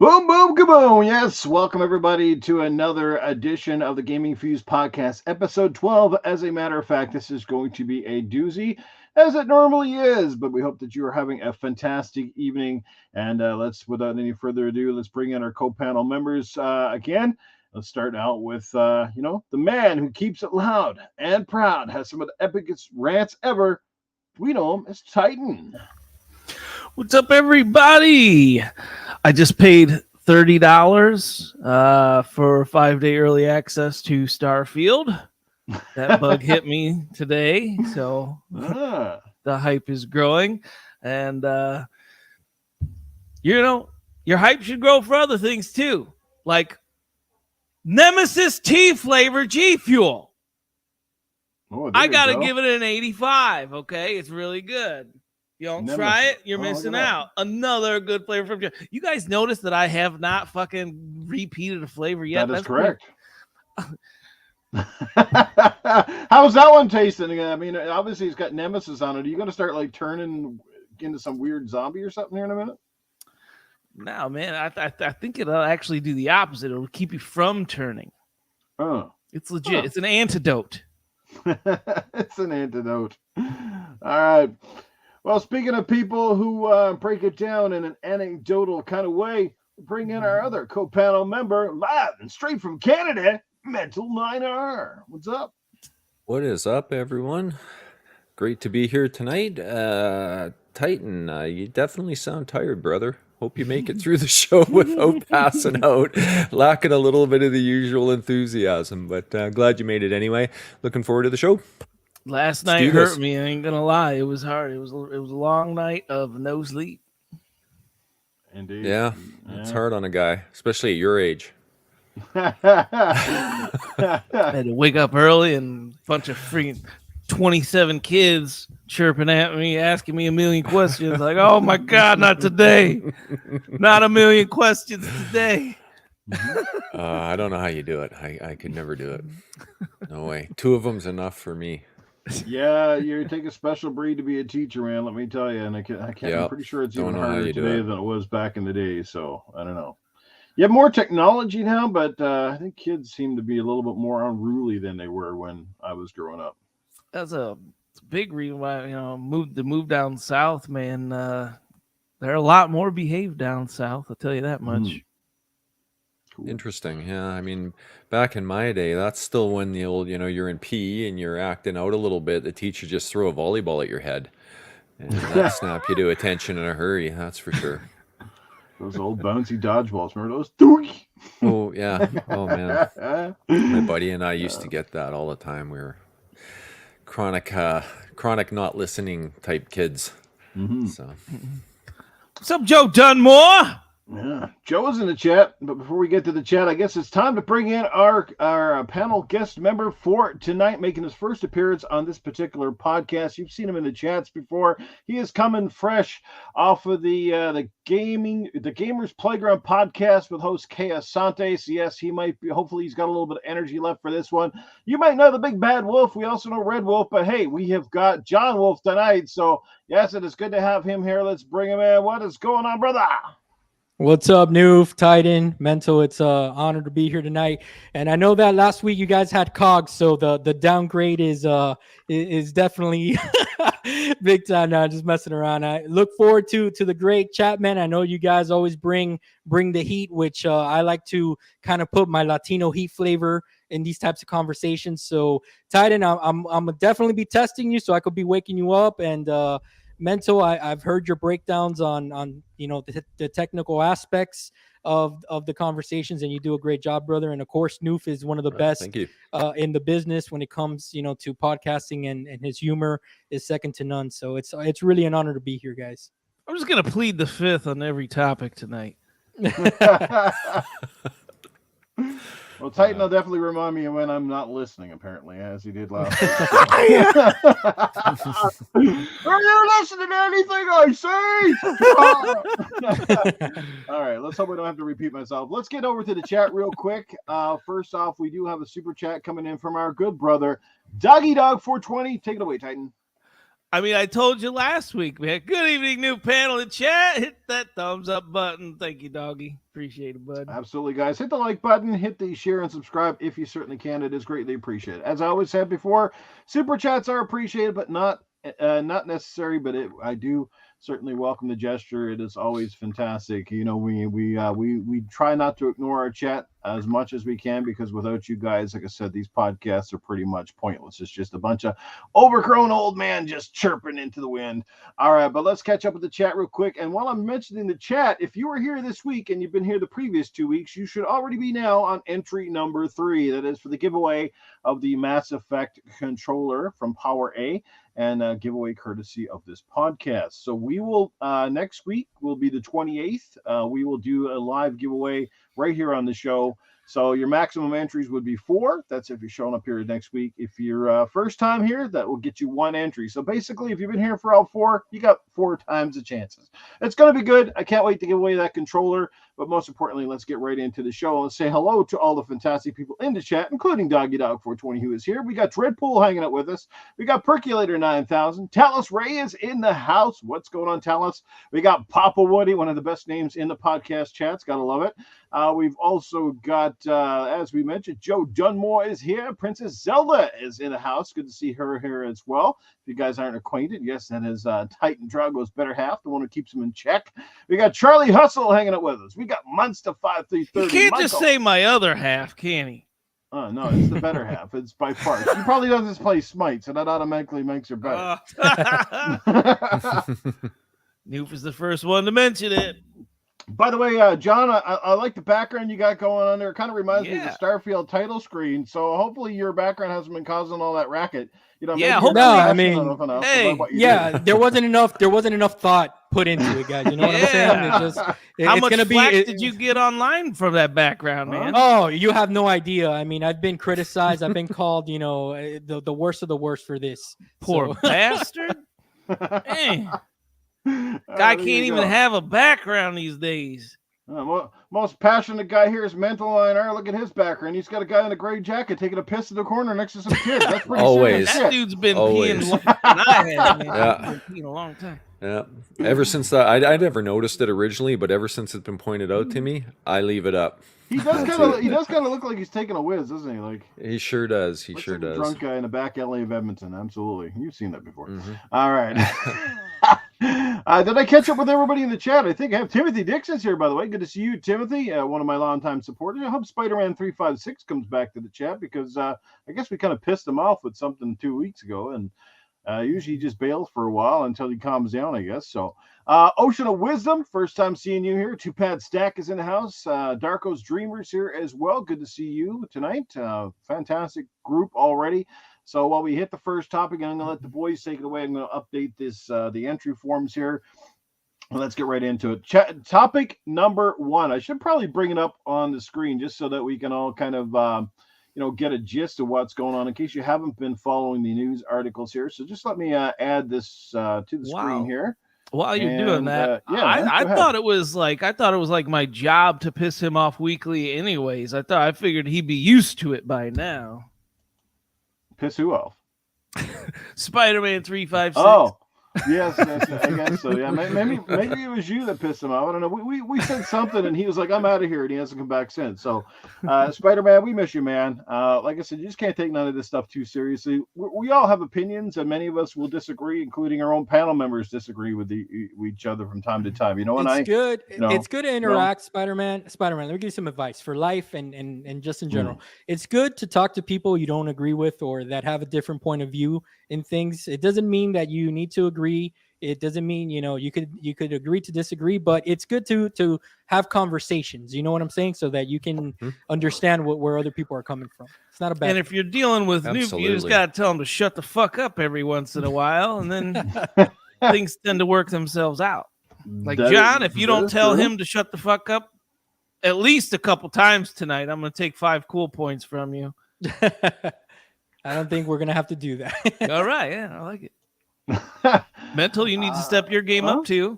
Boom, boom, kaboom. Yes, welcome everybody to another edition of the Gaming Fuse Podcast, episode 12. As a matter of fact, this is going to be a doozy, as it normally is, but we hope that you are having a fantastic evening. And without any further ado, let's bring in our co-panel members again. Let's start out with, the man who keeps it loud and proud, has some of the epicest rants ever. We know him as Titan. What's up, everybody? I just paid $30 for 5-day early access to Starfield. That bug hit me today, so the hype is growing. And, your hype should grow for other things, too. Like Nemesis Tea flavor G Fuel. I got to give it an 85, okay? It's really good. You don't try it, you're missing out. Another good flavor from you guys notice that I have not fucking repeated a flavor yet. That's correct. How's that one tasting? I mean, obviously it's got Nemesis on it. Are you going to start like turning into some weird zombie or something here in a minute? No, man. I think it'll actually do the opposite. It'll keep you from turning. Oh, it's legit. It's an antidote. It's an antidote. All right. Well, speaking of people who break it down in an anecdotal kind of way, bring in our other co-panel member, live and straight from Canada, Mental 9R. What's up? What is up, everyone? Great to be here tonight. Titan, you definitely sound tired, brother. Hope you make it through the show without passing out, lacking a little bit of the usual enthusiasm, but glad you made it anyway. Looking forward to the show. Last night hurt me. I ain't gonna lie. It was hard. It was a long night of no sleep. Indeed. Yeah, it's hard on a guy, especially at your age. I had to wake up early and a bunch of freaking 27 kids chirping at me, asking me a million questions. Like, oh my God, not today. Not a million questions today. I don't know how you do it. I could never do it. No way. 2 of them's enough for me. Yeah, you take a special breed to be a teacher, man. Let me tell you, and I can't. I'm pretty sure it's even harder today than it was back in the day. So I don't know. You have more technology now, but I think kids seem to be a little bit more unruly than they were when I was growing up. That's a big reason why move down south, man. They're a lot more behaved down south. I'll tell you that much. Cool. Interesting. Yeah, I mean, back in my day, that's still when the old, you're in PE and you're acting out a little bit. The teacher just throw a volleyball at your head, and that snap you to attention in a hurry. That's for sure. Those old bouncy dodgeballs, remember those? Oh yeah. Oh man. My buddy and I used to get that all the time. We were chronic not listening type kids. Mm-hmm. So. What's up, Joe Dunmore? Yeah, Joe is in the chat, but before we get to the chat, I guess it's time to bring in our panel guest member for tonight, making his first appearance on this particular podcast. You've seen him in the chats before. He is coming fresh off of the Gamers Playground podcast with host Kay Asante. So yes, he might be. Hopefully, he's got a little bit of energy left for this one. You might know the Big Bad Wolf. We also know Red Wolf, but hey, we have got John Wolf tonight. So yes, it is good to have him here. Let's bring him in. What is going on, brother? What's up, Noof, Titan, Mental? It's an honor to be here tonight. And I know that last week you guys had COGS, so the downgrade is definitely big time now. Just messing around. I look forward to the great chat, man. I know you guys always bring the heat, which I like to kind of put my Latino heat flavor in these types of conversations. So, Titan, I'm definitely be testing you, so I could be waking you up and. Mental, I've heard your breakdowns on the technical aspects of the conversations, and you do a great job, brother. And of course, Noof is one of the best in the business when it comes to podcasting, and his humor is second to none. So it's really an honor to be here, guys. I'm just gonna plead the fifth on every topic tonight. Well, Titan will definitely remind me of when I'm not listening, apparently, as he did last week. Are you listening to anything I say? All right, let's hope I don't have to repeat myself. Let's get over to the chat real quick. First off, we do have a super chat coming in from our good brother, Doggy Dog 420. Take it away, Titan. I mean, I told you last week, man. Good evening, new panel in chat. Hit that thumbs up button. Thank you, doggy. Appreciate it, bud. Absolutely, guys. Hit the like button, hit the share and subscribe if you certainly can. It is greatly appreciated. As I always said before, super chats are appreciated, but not necessary. But I do certainly welcome the gesture. It is always fantastic. You know, we try not to ignore our chat as much as we can, because without you guys, like I said, these podcasts are pretty much pointless. It's just a bunch of overgrown old man just chirping into the wind. All right, but let's catch up with the chat real quick. And while I'm mentioning the chat, if you were here this week and you've been here the previous 2 weeks, you should already be now on entry number 3. That is for the giveaway of the Mass Effect controller from Power A, and giveaway courtesy of this podcast. So we will next week will be the 28th. We will do a live giveaway right here on the show. So your maximum entries would be 4. That's if you're showing up here next week. If you're first time here, that will get you 1 entry. So basically, if you've been here for all 4, you got 4 times the chances. It's going to be good. I can't wait to give away that controller. But most importantly, let's get right into the show. Let's say hello to all the fantastic people in the chat, including Doggy Dog 420, who is here. We got Dreadpool hanging out with us. We got Percolator 9000. Talus Ray is in the house. What's going on, Talus? We got Papa Woody, one of the best names in the podcast chats. Gotta love it. We've also got, as we mentioned, Joe Dunmore is here. Princess Zelda is in the house. Good to see her here as well. If you guys aren't acquainted, yes, that is Titan Drago's better half, the one who keeps him in check. We got Charlie Hustle hanging out with us. We got Monster 5330. You can't just say my other half, can he? Oh, no, it's the better half. It's by far. He probably doesn't play Smite, so that automatically makes her better. Noof is the first one to mention it. By the way, John, I like the background you got going on there. It kind of reminds me of the Starfield title screen. So hopefully your background hasn't been causing all that racket. You know, there wasn't enough thought put into it, guys. You know what I'm saying? How much flack did you get online from that background, man? Oh, you have no idea. I mean, I've been criticized. I've been called, you know, the worst of the worst for this. Poor bastard. Hey. Guy can't even have a background these days. Most passionate guy here is Mental INR. Look at his background. He's got a guy in a gray jacket taking a piss in the corner next to some kids. That's pretty Always. serious. That dude's been peeing longer than I have, man. Yeah. He's been peeing a long time. Yeah. Ever since that, I never noticed it originally, but ever since it's been pointed out to me, I leave it up. He does kind of look like he's taking a whiz, doesn't he? Like he sure does. He sure does. A drunk guy in the back alley of Edmonton. Absolutely, you've seen that before. Mm-hmm. All right. Did I catch up with everybody in the chat? I think I have Timothy Dixon's here, by the way. Good to see you, Timothy. One of my longtime supporters. I hope Spider-Man 356 comes back to the chat, because I guess we kind of pissed him off with something 2 weeks ago, and usually he just bails for a while until he calms down, I guess. So, Ocean of Wisdom, first time seeing you here. Two Pad Stack is in the house. Darko's Dreamers here as well. Good to see you tonight. Fantastic group already. So while we hit the first topic, I'm going to let the boys take it away. I'm going to update this the entry forms here. Let's get right into it. Topic number 1. I should probably bring it up on the screen just so that we can all kind of get a gist of what's going on in case you haven't been following the news articles here. So just let me add this to the screen here. While you're doing that, I thought it was like my job to piss him off weekly anyways. I figured he'd be used to it by now. Piss who off? Spider-Man 356. Oh, yes, I guess so. Yeah, maybe it was you that pissed him off. I don't know. We said something, and he was like, "I'm out of here," and he hasn't come back since. So, Spider-Man, we miss you, man. Like I said, you just can't take none of this stuff too seriously. We all have opinions, and many of us will disagree, including our own panel members disagree with each other from time to time. You know, it's good. It's good to interact, Spider-Man. Let me give you some advice for life and just in general. It's good to talk to people you don't agree with or that have a different point of view in things. It doesn't mean that you need to agree. It doesn't mean you could agree to disagree, but it's good to have conversations. You know what I'm saying, so that you can understand where other people are coming from. It's not a bad. And if you're dealing with new, you just gotta tell them to shut the fuck up every once in a while, and then things tend to work themselves out. Like John, if you don't tell him to shut the fuck up at least a couple times tonight, I'm gonna take 5 cool points from you. I don't think we're gonna have to do that. All right, yeah, I like it. Mental, you need to step your game up too.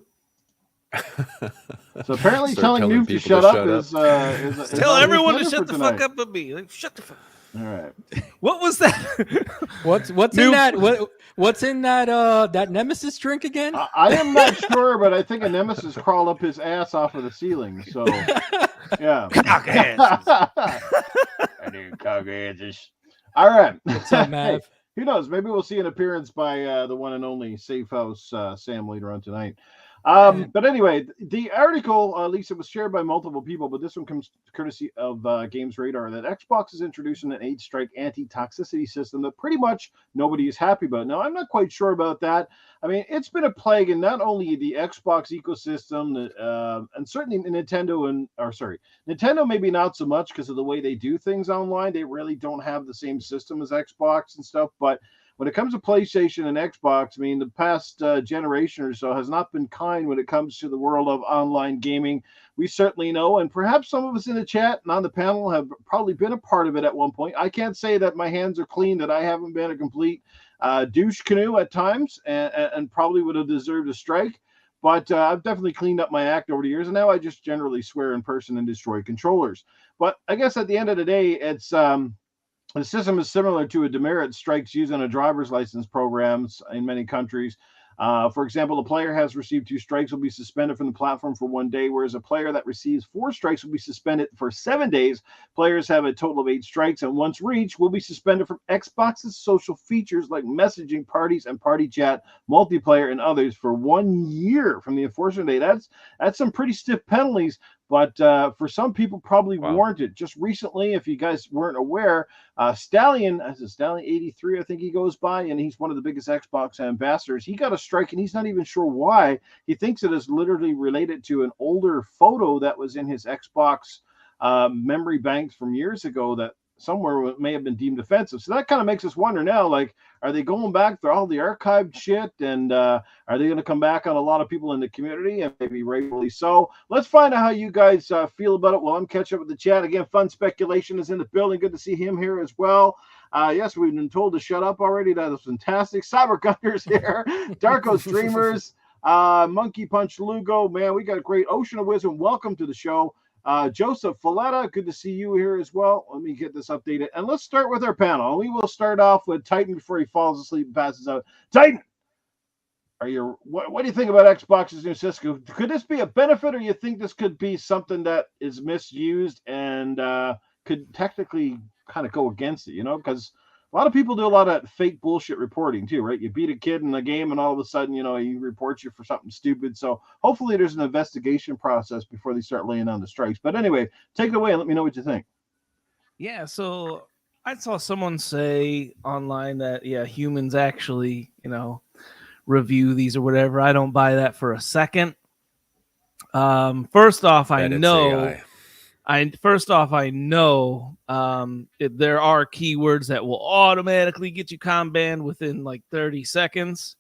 So apparently telling Noob to shut up is tell everyone to shut the fuck up but me. Like, shut the fuck All right. What was that? What's in that? What's in that that Nemesis drink again? I am not sure, but I think a Nemesis crawled up his ass off of the ceiling. So yeah. All right. What's up, Mav? Hey, who knows? Maybe we'll see an appearance by the one and only Safe House Sam later on tonight. But anyway, the article, Lisa, was shared by multiple people, but this one comes courtesy of Games Radar, that Xbox is introducing an 8-strike anti-toxicity system that pretty much nobody is happy about. Now, I'm not quite sure about that. I mean, it's been a plague in not only the Xbox ecosystem, and certainly Nintendo maybe not so much because of the way they do things online. They really don't have the same system as Xbox and stuff, but when it comes to PlayStation and Xbox, I mean, the past generation or so has not been kind when it comes to the world of online gaming. We certainly know, and perhaps some of us in the chat and on the panel have probably been a part of it at one point. I can't say that my hands are clean, that I haven't been a complete douche canoe at times, and probably would have deserved a strike. But I've definitely cleaned up my act over the years, and now I just generally swear in person and destroy controllers. But I guess at the end of the day, it's the system is similar to a demerit strikes used on a driver's license programs in many countries. For example, a player has received 2 strikes will be suspended from the platform for 1 day, whereas a player that receives 4 strikes will be suspended for 7 days. Players have a total of 8 strikes, and once reached, will be suspended from Xbox's social features like messaging, parties, and party chat, multiplayer, and others for 1 year from the enforcement date. That's some pretty stiff penalties. But for some people, probably warranted. Just recently, if you guys weren't aware, Stallion 83, I think he goes by, and he's one of the biggest Xbox ambassadors. He got a strike, and he's not even sure why. He thinks it is literally related to an older photo that was in his Xbox memory banks from years ago that somewhere may have been deemed offensive. So that kind of makes us wonder now, like, are they going back through all the archived shit, and are they going to come back on a lot of people in the community, and maybe rightfully so? Let's find out how you guys feel about it while I'm catching up with the chat. Again, Fun Speculation is in the building. Good to see him here as well. Yes, we've been told to shut up already. That is fantastic. Cyber Gunner's here. Darko Streamers. Monkey Punch Lugo. Man, we got a great Ocean of Wisdom. Welcome to the show. Joseph Folletta, good to see you here as well. Let me get this updated. And let's start with our panel. We will start off with Titan before he falls asleep and passes out. Titan, what do you think about Xbox's new system? Could this be a benefit, or you think this could be something that is misused and could technically kind of go against it, you know? Because a lot of people do a lot of fake bullshit reporting too, right? You beat a kid in a game and all of a sudden, you know, he reports you for something stupid. So hopefully there's an investigation process before they start laying on the strikes. But anyway, take it away and let me know what you think. Yeah, so I saw someone say online that, humans actually, review these or whatever. I don't buy that for a second. First off, I know there are keywords that will automatically get you banned within like 30 seconds.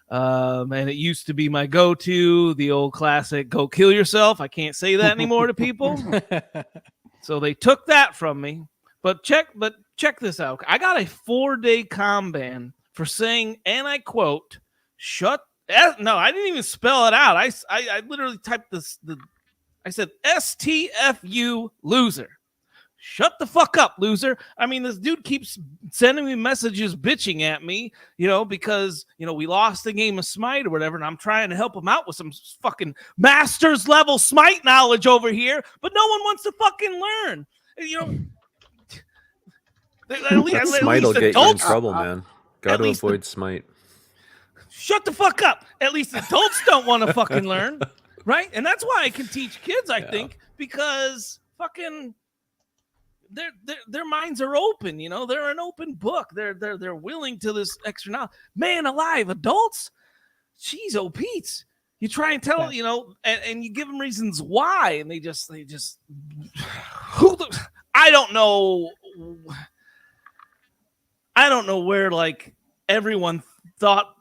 And it used to be my go-to, the old classic, go kill yourself. I can't say that anymore to people. So they took that from me. But check this out. I got a 4-day ban for saying, and I quote, no, I didn't even spell it out. I literally typed this, I said, STFU loser. Shut the fuck up, loser. I mean, this dude keeps sending me messages bitching at me, because, we lost the game of Smite or whatever, and I'm trying to help him out with some fucking master's level Smite knowledge over here, but no one wants to fucking learn. Smite will get you in trouble, man. Got to avoid Smite. Shut the fuck up. At least adults don't want to fucking learn. Right? And that's why I can teach kids, I think, because fucking their minds are open, they're an open book. They're willing to this extra knowledge. Man alive, adults, jeez, oh Pete's. You try and tell, and you give them reasons why, and they just I don't know where like everyone thought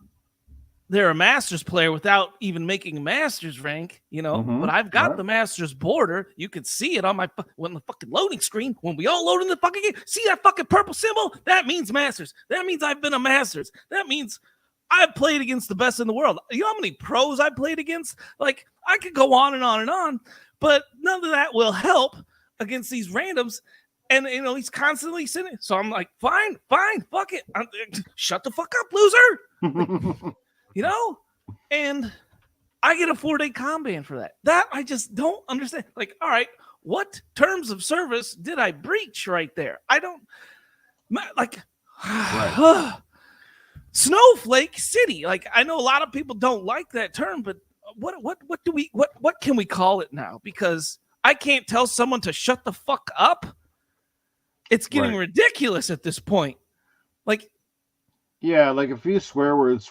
they're a Masters player without even making a Masters rank, but I've got the Masters border. You can see it on the fucking loading screen when we all load in the fucking game. See that fucking purple symbol? That means Masters. That means I've been a Masters. That means I've played against the best in the world. You know how many pros I played against? Like, I could go on and on and on, but none of that will help against these randoms. And he's constantly sitting. So I'm like, fine, fuck it. Shut the fuck up, loser. And I get a 4-day con ban for that. That I just don't understand. Like, all right, what terms of service did I breach right there? I don't like Snowflake City. Like, I know a lot of people don't like that term, but what can we call it now? Because I can't tell someone to shut the fuck up. It's getting ridiculous at this point. Like, yeah, like a few swear words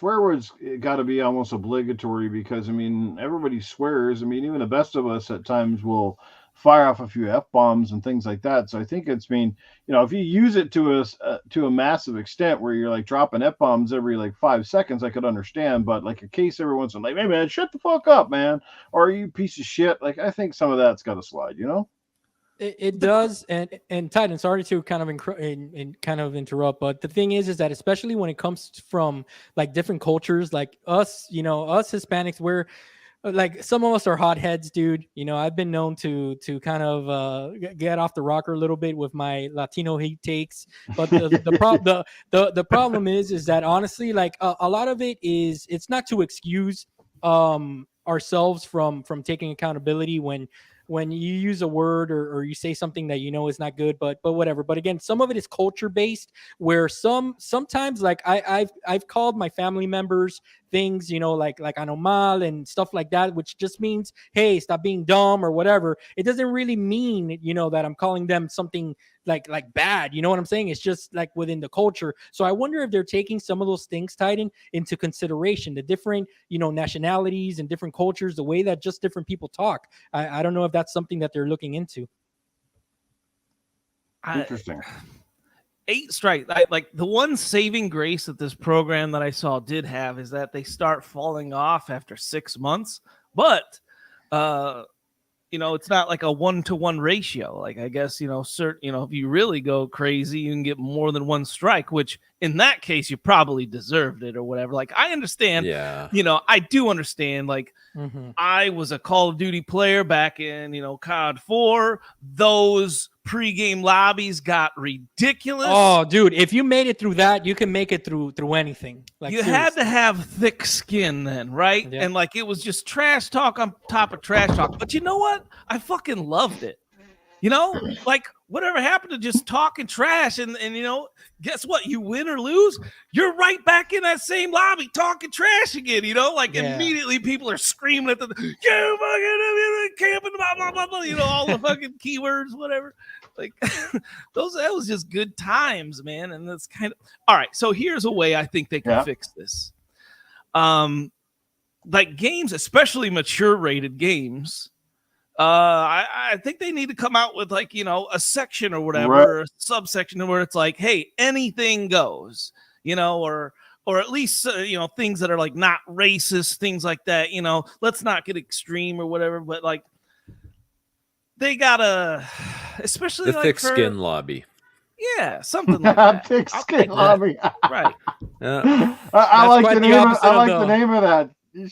got to be almost obligatory because, I mean, everybody swears. I mean, even the best of us at times will fire off a few F-bombs and things like that. So I think if you use it to a massive extent where you're like dropping F-bombs every like 5 seconds, I could understand. But like a case every once in a while, like, hey man, shut the fuck up, man, or you piece of shit. Like, I think some of that's got to slide, It does, and Titan, sorry to kind of interrupt, but the thing is that especially when it comes from like different cultures, like us, us Hispanics, we're like, some of us are hotheads, dude. I've been known to kind of get off the rocker a little bit with my Latino hate takes, but the problem is that honestly, like a lot of it is, it's not to excuse ourselves from taking accountability when you use a word or you say something that is not good, but whatever. But again, some of it is culture based, where sometimes like I've called my family members things, like anomal and stuff like that, which just means, hey, stop being dumb or whatever. It doesn't really mean, that I'm calling them something like bad. You know what I'm saying? It's just like within the culture. So I wonder if they're taking some of those things, Titan, into consideration, the different, nationalities and different cultures, the way that just different people talk. I don't know if that's something that they're looking into. Interesting. 8 strike. Like the one saving grace that this program that I saw did have is that they start falling off after 6 months, but it's not like a 1-to-1 ratio. Like, I guess, if you really go crazy, you can get more than 1 strike, which in that case, you probably deserved it or whatever. Like, I understand, I do understand. Like, I was a Call of Duty player back in, COD 4. Those pregame lobbies got ridiculous. Oh, dude, if you made it through that, you can make it through anything. Like, you seriously. had to have thick skin then, right? Yeah. And like, it was just trash talk on top of trash talk. But you know what? I fucking loved it. Like, whatever happened to just talking trash and guess what? You win or lose, you're right back in that same lobby talking trash again, immediately people are screaming at the fucking camping, blah, blah, blah, all the fucking keywords, whatever. Like, that was just good times, man. And that's kind of all right. So here's a way I think they can fix this. Like games, especially mature rated games, I think they need to come out with like, a section or whatever, or a subsection where it's like, hey, anything goes, or at least, things that are like not racist, things like that, let's not get extreme or whatever, but like they gotta, especially the like thick skin lobby. Yeah, something like that. Thick skin lobby. Right. I like the name. I like the name of that. You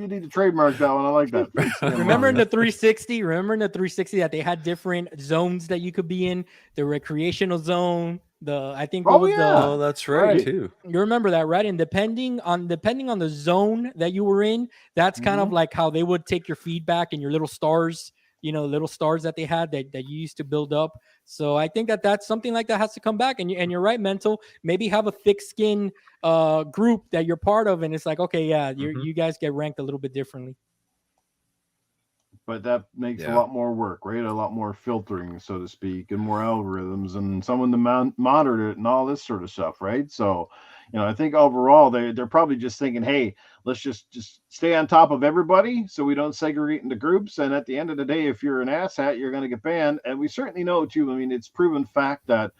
need to trademark that one. I like that. Remember in the 360? Remember in the 360 that they had different zones that you could be in? The recreational zone. That's right too. You remember that, right? And depending on the zone that you were in, that's kind of like how they would take your feedback and your little stars. Little stars that they had that you used to build up. So I think that's something like that has to come back. And you're right, Mental. Maybe have a thick skin group that you're part of, and it's like, okay, yeah, you guys get ranked a little bit differently. But that makes a lot more work, right? A lot more filtering, so to speak, and more algorithms, and someone to monitor it and all this sort of stuff, right? So, I think overall they're probably just thinking, hey, let's just stay on top of everybody so we don't segregate into groups. And at the end of the day, if you're an asshat, you're going to get banned. And we certainly know too. I mean, it's proven fact that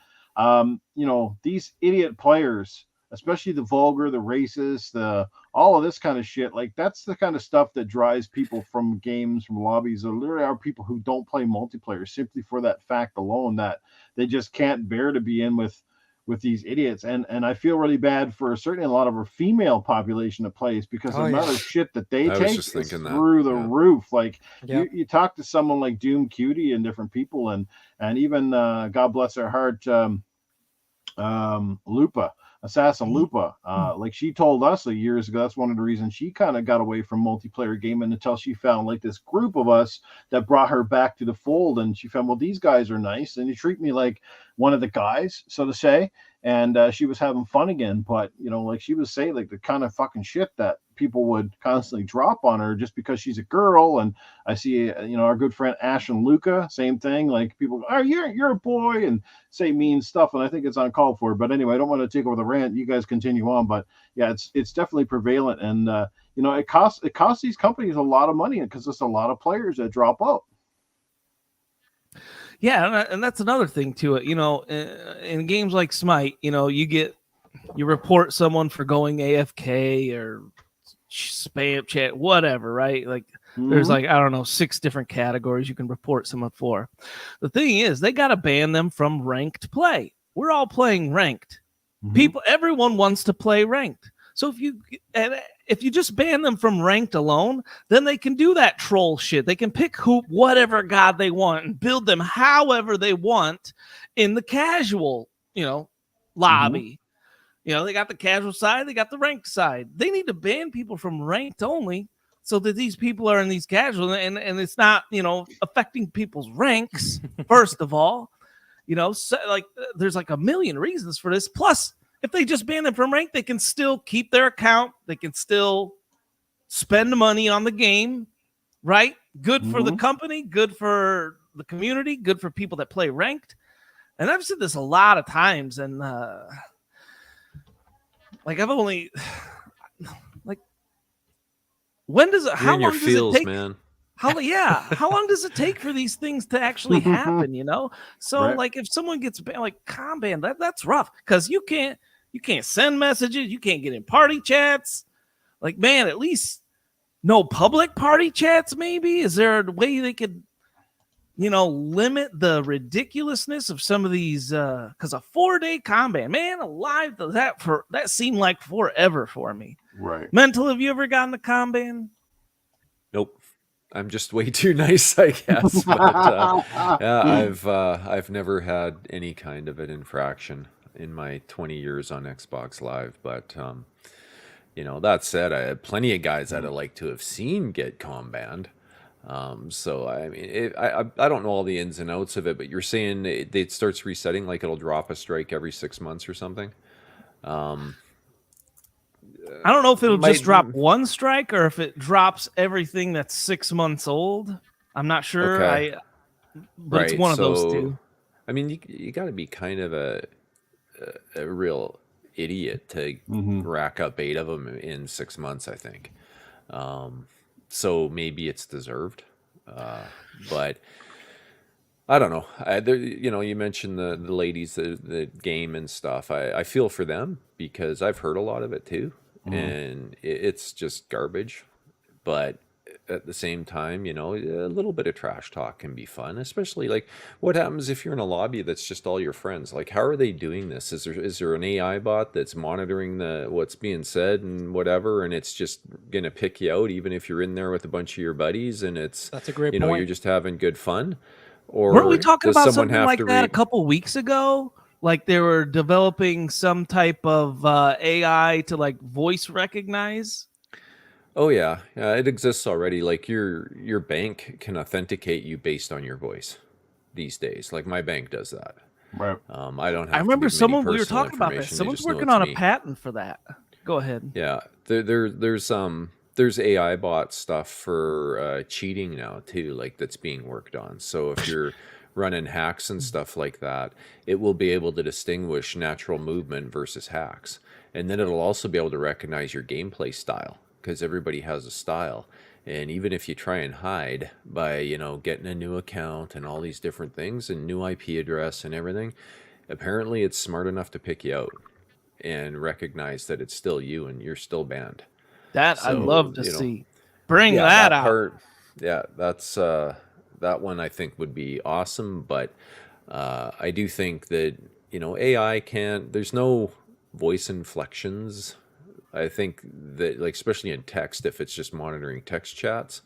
these idiot players, especially the vulgar, the racist, all of this kind of shit, like that's the kind of stuff that drives people from games, from lobbies. There literally are people who don't play multiplayer simply for that fact alone, that they just can't bear to be in with with these idiots. And I feel really bad for certainly a lot of our female population that plays, because the amount of shit that they take is through the roof. Like you talk to someone like Doom Cutie and different people, and even God bless her heart, Lupa, Assassin Lupa, like she told us years ago, that's one of the reasons she kind of got away from multiplayer gaming, until she found like this group of us that brought her back to the fold. And she found, well, these guys are nice and you treat me like one of the guys, so to say. And she was having fun again. But, you know, like she was saying, like the kind of fucking shit that people would constantly drop on her just because she's a girl. And I see, you know, our good friend Ash and Luca, same thing. Like people, oh, you're a boy, and say mean stuff. And I think it's uncalled for. But anyway, I don't want to take over the rant. You guys continue on. But yeah, it's definitely prevalent. And, you know, it costs these companies a lot of money, because there's a lot of players that drop out. Yeah, and that's another thing to it. You know, in games like Smite, you know, you report someone for going AFK or spam chat, whatever, right? Like there's like, I don't know, 6 different categories you can report someone for. The thing is, they got to ban them from ranked play. We're all playing ranked. Everyone wants to play ranked. So if you just ban them from ranked alone, then they can do that troll shit. They can pick whatever god they want and build them however they want in the casual, you know, lobby. You know, they got the casual side, they got the ranked side. They need to ban people from ranked only, so that these people are in these casual, and it's not, you know, affecting people's ranks. First of all, you know, so, like there's like a million reasons for this. Plus, if they just ban them from rank, they can still keep their account. They can still spend money on the game, right? Good for the company, good for the community, good for people that play ranked. And I've said this a lot of times, and like I've only like, when does it? How long does it take, man? How long does it take for these things to actually happen? You know, so like if someone gets banned, like banned, that's rough, because you can't send messages, you can't get in party chats. Like, man, at least no public party chats. Maybe is there a way they could, you know, limit the ridiculousness of some of these? Because a 4-day ban, man, alive, that seemed like forever for me. Right. Mental, have you ever gotten a ban? Nope. I'm just way too nice, I guess. But yeah, I've never had any kind of an infraction in my 20 years on Xbox Live. But you know, that said, I had plenty of guys that I'd like to have seen get banned. So I mean, I don't know all the ins and outs of it, but you're saying it starts resetting, like it'll drop a strike every 6 months or something. I don't know if it'll just drop one strike or if it drops everything that's 6 months old. I'm not sure. Okay. But it's one of those two. I mean, you got to be kind of a real idiot to rack up 8 of them in 6 months, I think. So maybe it's deserved, but I don't know. You know, you mentioned the ladies, the game and stuff. I feel for them, because I've heard a lot of it too, and it's just garbage. But at the same time, you know, a little bit of trash talk can be fun, especially like what happens if you're in a lobby that's just all your friends. Like, how are they doing this? Is there an AI bot that's monitoring what's being said and whatever, and it's just gonna pick you out even if you're in there with a bunch of your buddies, and that's a great point. You're just having good fun? Or weren't we talking about something like that a couple weeks ago? Like they were developing some type of AI to like voice recognize. Oh yeah, it exists already. Like your bank can authenticate you based on your voice these days. Like my bank does that. Right. I don't have. I remember someone we were talking about this. Someone's working on a patent for that. Go ahead. Yeah, there's AI bot stuff for cheating now too. Like that's being worked on. So if you're running hacks and stuff like that, it will be able to distinguish natural movement versus hacks, and then it'll also be able to recognize your gameplay style, because everybody has a style. And even if you try and hide by, you know, getting a new account and all these different things and new IP address and everything, apparently it's smart enough to pick you out and recognize that it's still you and you're still banned. I'd love to see. Bring that out. That's that one I think would be awesome. But I do think that AI there's no voice inflections. I think that, like, especially in text, if it's just monitoring text chats,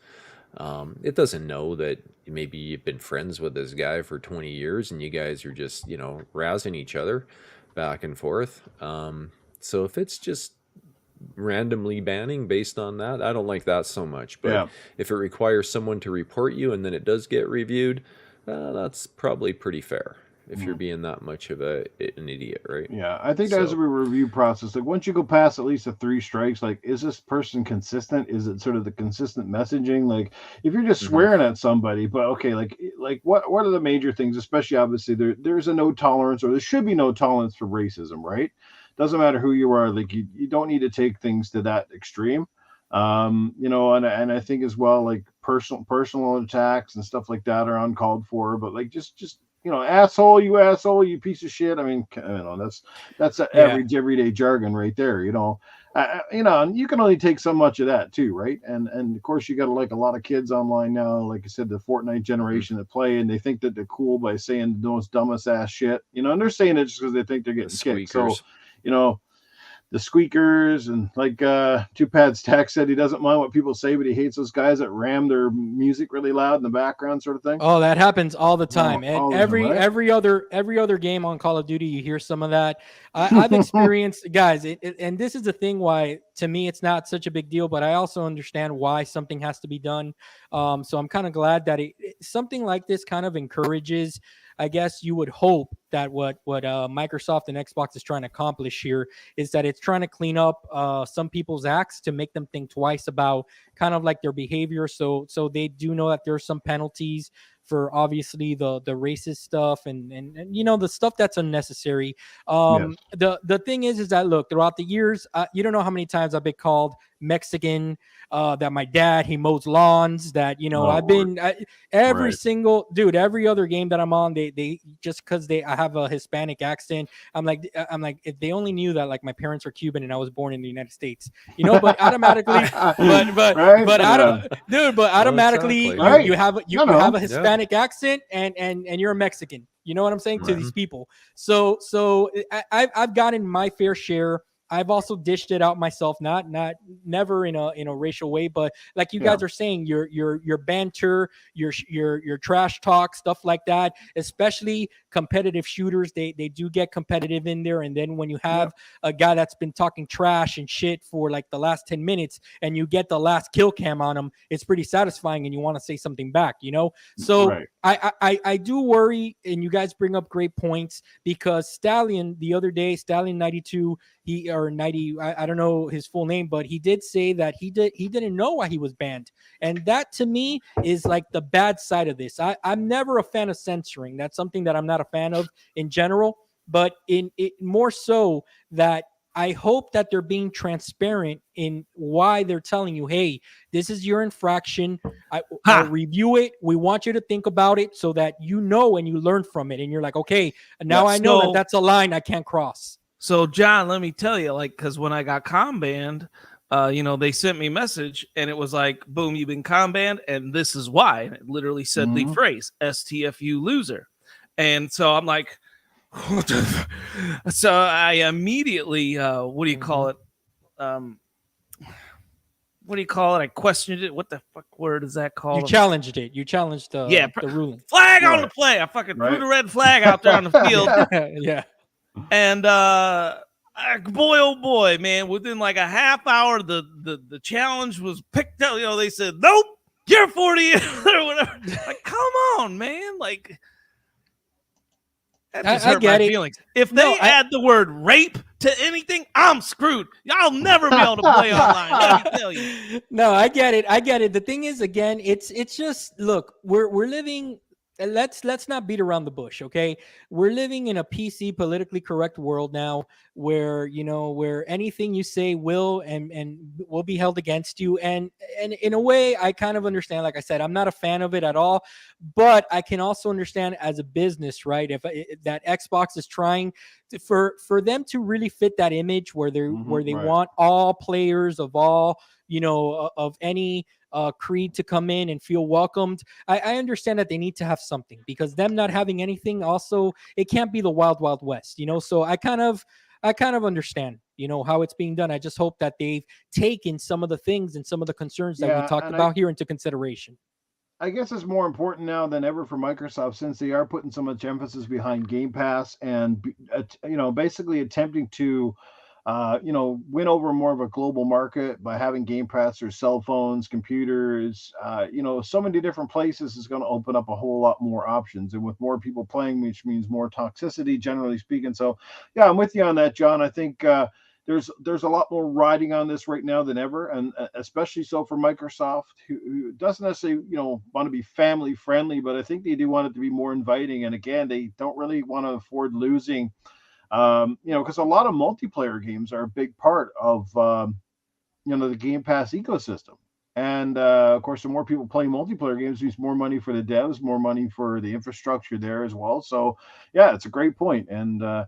it doesn't know that maybe you've been friends with this guy for 20 years and you guys are just, razzing each other back and forth. So if it's just randomly banning based on that, I don't like that so much. But if it requires someone to report you and then it does get reviewed, that's probably pretty fair. If you're being that much of an idiot, right? Yeah, I think as a review process, like once you go past at least 3 strikes, like, is this person consistent? Is it sort of the consistent messaging? Like, if you're just swearing at somebody, but okay, like what are the major things? Especially, obviously, there's a no tolerance, or there should be no tolerance for racism, right? Doesn't matter who you are. Like, you don't need to take things to that extreme. And I think as well, like personal attacks and stuff like that are uncalled for. But like just asshole, you piece of shit. I mean, that's average everyday jargon right there. And you can only take so much of that too, right? And of course you got like a lot of kids online now, like I said, the Fortnite generation that play, and they think that they're cool by saying the most dumbest ass shit, and they're saying it just because they think they're getting kicked. So, the squeakers, and like Two Pads Tech said he doesn't mind what people say, but he hates those guys that ram their music really loud in the background, sort of thing. Oh, that happens all the time. And every other game on Call of Duty, you hear some of that. I've experienced, guys, and this is the thing why to me it's not such a big deal, but I also understand why something has to be done. So I'm kind of glad that something like this kind of encourages. I guess you would hope that what Microsoft and Xbox is trying to accomplish here is that it's trying to clean up some people's acts to make them think twice about kind of like their behavior. So they do know that there's some penalties for obviously the racist stuff and the stuff that's unnecessary. The thing is that, look, throughout the years, you don't know how many times I've been called Mexican, that my dad, he mows lawns, that I've been every single dude, every other game that I'm on, they just because I have a Hispanic accent, I'm like if they only knew that like my parents are Cuban and I was born in the United States, but automatically automatically you have a Hispanic accent and you're a Mexican. You know what I'm saying? To these people. So I've gotten my fair share. I've also dished it out myself, never in a racial way, but like you guys are saying, your banter, your trash talk, stuff like that, especially competitive shooters, they do get competitive in there. And then when you have a guy that's been talking trash and shit for like the last 10 minutes and you get the last kill cam on him, it's pretty satisfying and you want to say something back, So I do worry, and you guys bring up great points, because Stallion the other day, Stallion 92, or 90, I don't know his full name, but he did say that he didn't know why he was banned. And that to me is like the bad side of this. I'm never a fan of censoring. That's something that I'm not a fan of in general, but in it more so that I hope that they're being transparent in why they're telling you, hey, this is your infraction. I'll review it. We want you to think about it so that and you learn from it. And you're like, okay, now I know that's a line I can't cross. So, John, let me tell you, because when I got com banned, they sent me a message and it was like, boom, you've been com banned and this is why. And it literally said the phrase, STFU loser. And so I'm like, so I immediately, what do you call it? I questioned it. What the fuck word is that called? You challenged it. You challenged the ruling. Flag on the play. I fucking threw the red flag out there on the field. Yeah. And boy, oh boy, man, within like a half hour, the challenge was picked up. They said, nope, you're 40 or whatever. Like, come on, man. Like, that just hurt my feelings. If they add the word rape to anything, I'm screwed. Y'all never be able to play online. Let me tell you. No, I get it. The thing is, again, it's just, look, we're living. Let's not beat around the bush, okay? We're living in a PC, politically correct world now, where where anything you say will be held against you. And in a way, I kind of understand. Like I said, I'm not a fan of it at all, but I can also understand as a business, right? If that Xbox is trying for them to really fit that image where they want all players of all of any creed to come in and feel welcomed. I understand that they need to have something, because them not having anything, also, it can't be the wild, wild west, so I kind of understand, how it's being done. I just hope that they've taken some of the things and some of the concerns that we talked about here into consideration. I guess it's more important now than ever for Microsoft, since they are putting so much emphasis behind Game Pass and, basically attempting to, win over more of a global market by having Game Pass or cell phones, computers, so many different places is going to open up a whole lot more options. And with more people playing, which means more toxicity, generally speaking. So, yeah, I'm with you on that, John. I think, there's a lot more riding on this right now than ever, and especially so for Microsoft, who doesn't necessarily want to be family friendly, but I think they do want it to be more inviting. And again, they don't really want to afford losing, because a lot of multiplayer games are a big part of the Game Pass ecosystem. And of course, the more people playing multiplayer games means more money for the devs, more money for the infrastructure there as well. So yeah, it's a great point. And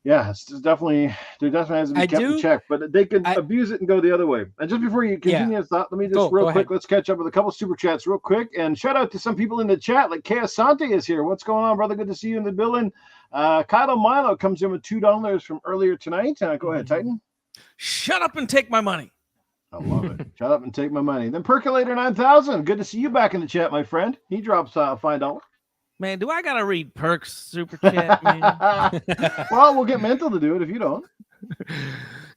yeah, it's definitely, there definitely has to be kept in check, but they can abuse it and go the other way. And just before you continue, let me just real quick, let's catch up with a couple super chats real quick, and shout out to some people in the chat, like Kay Asante is here. What's going on, brother? Good to see you in the building. Kyle Milo comes in with $2 from earlier tonight. Go ahead, Titan. Shut up and take my money. I love it. Shut up and take my money. Then Percolator 9000. Good to see you back in the chat, my friend. He drops $5. Man, do I gotta read Perk's super chat, man? Well, we'll get Mental to do it if you don't.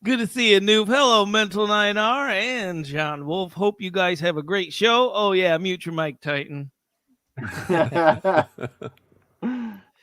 Good to see you, Noob. Hello, Mental 9R and John Wolf. Hope you guys have a great show. Oh, yeah, mute your mic, Titan.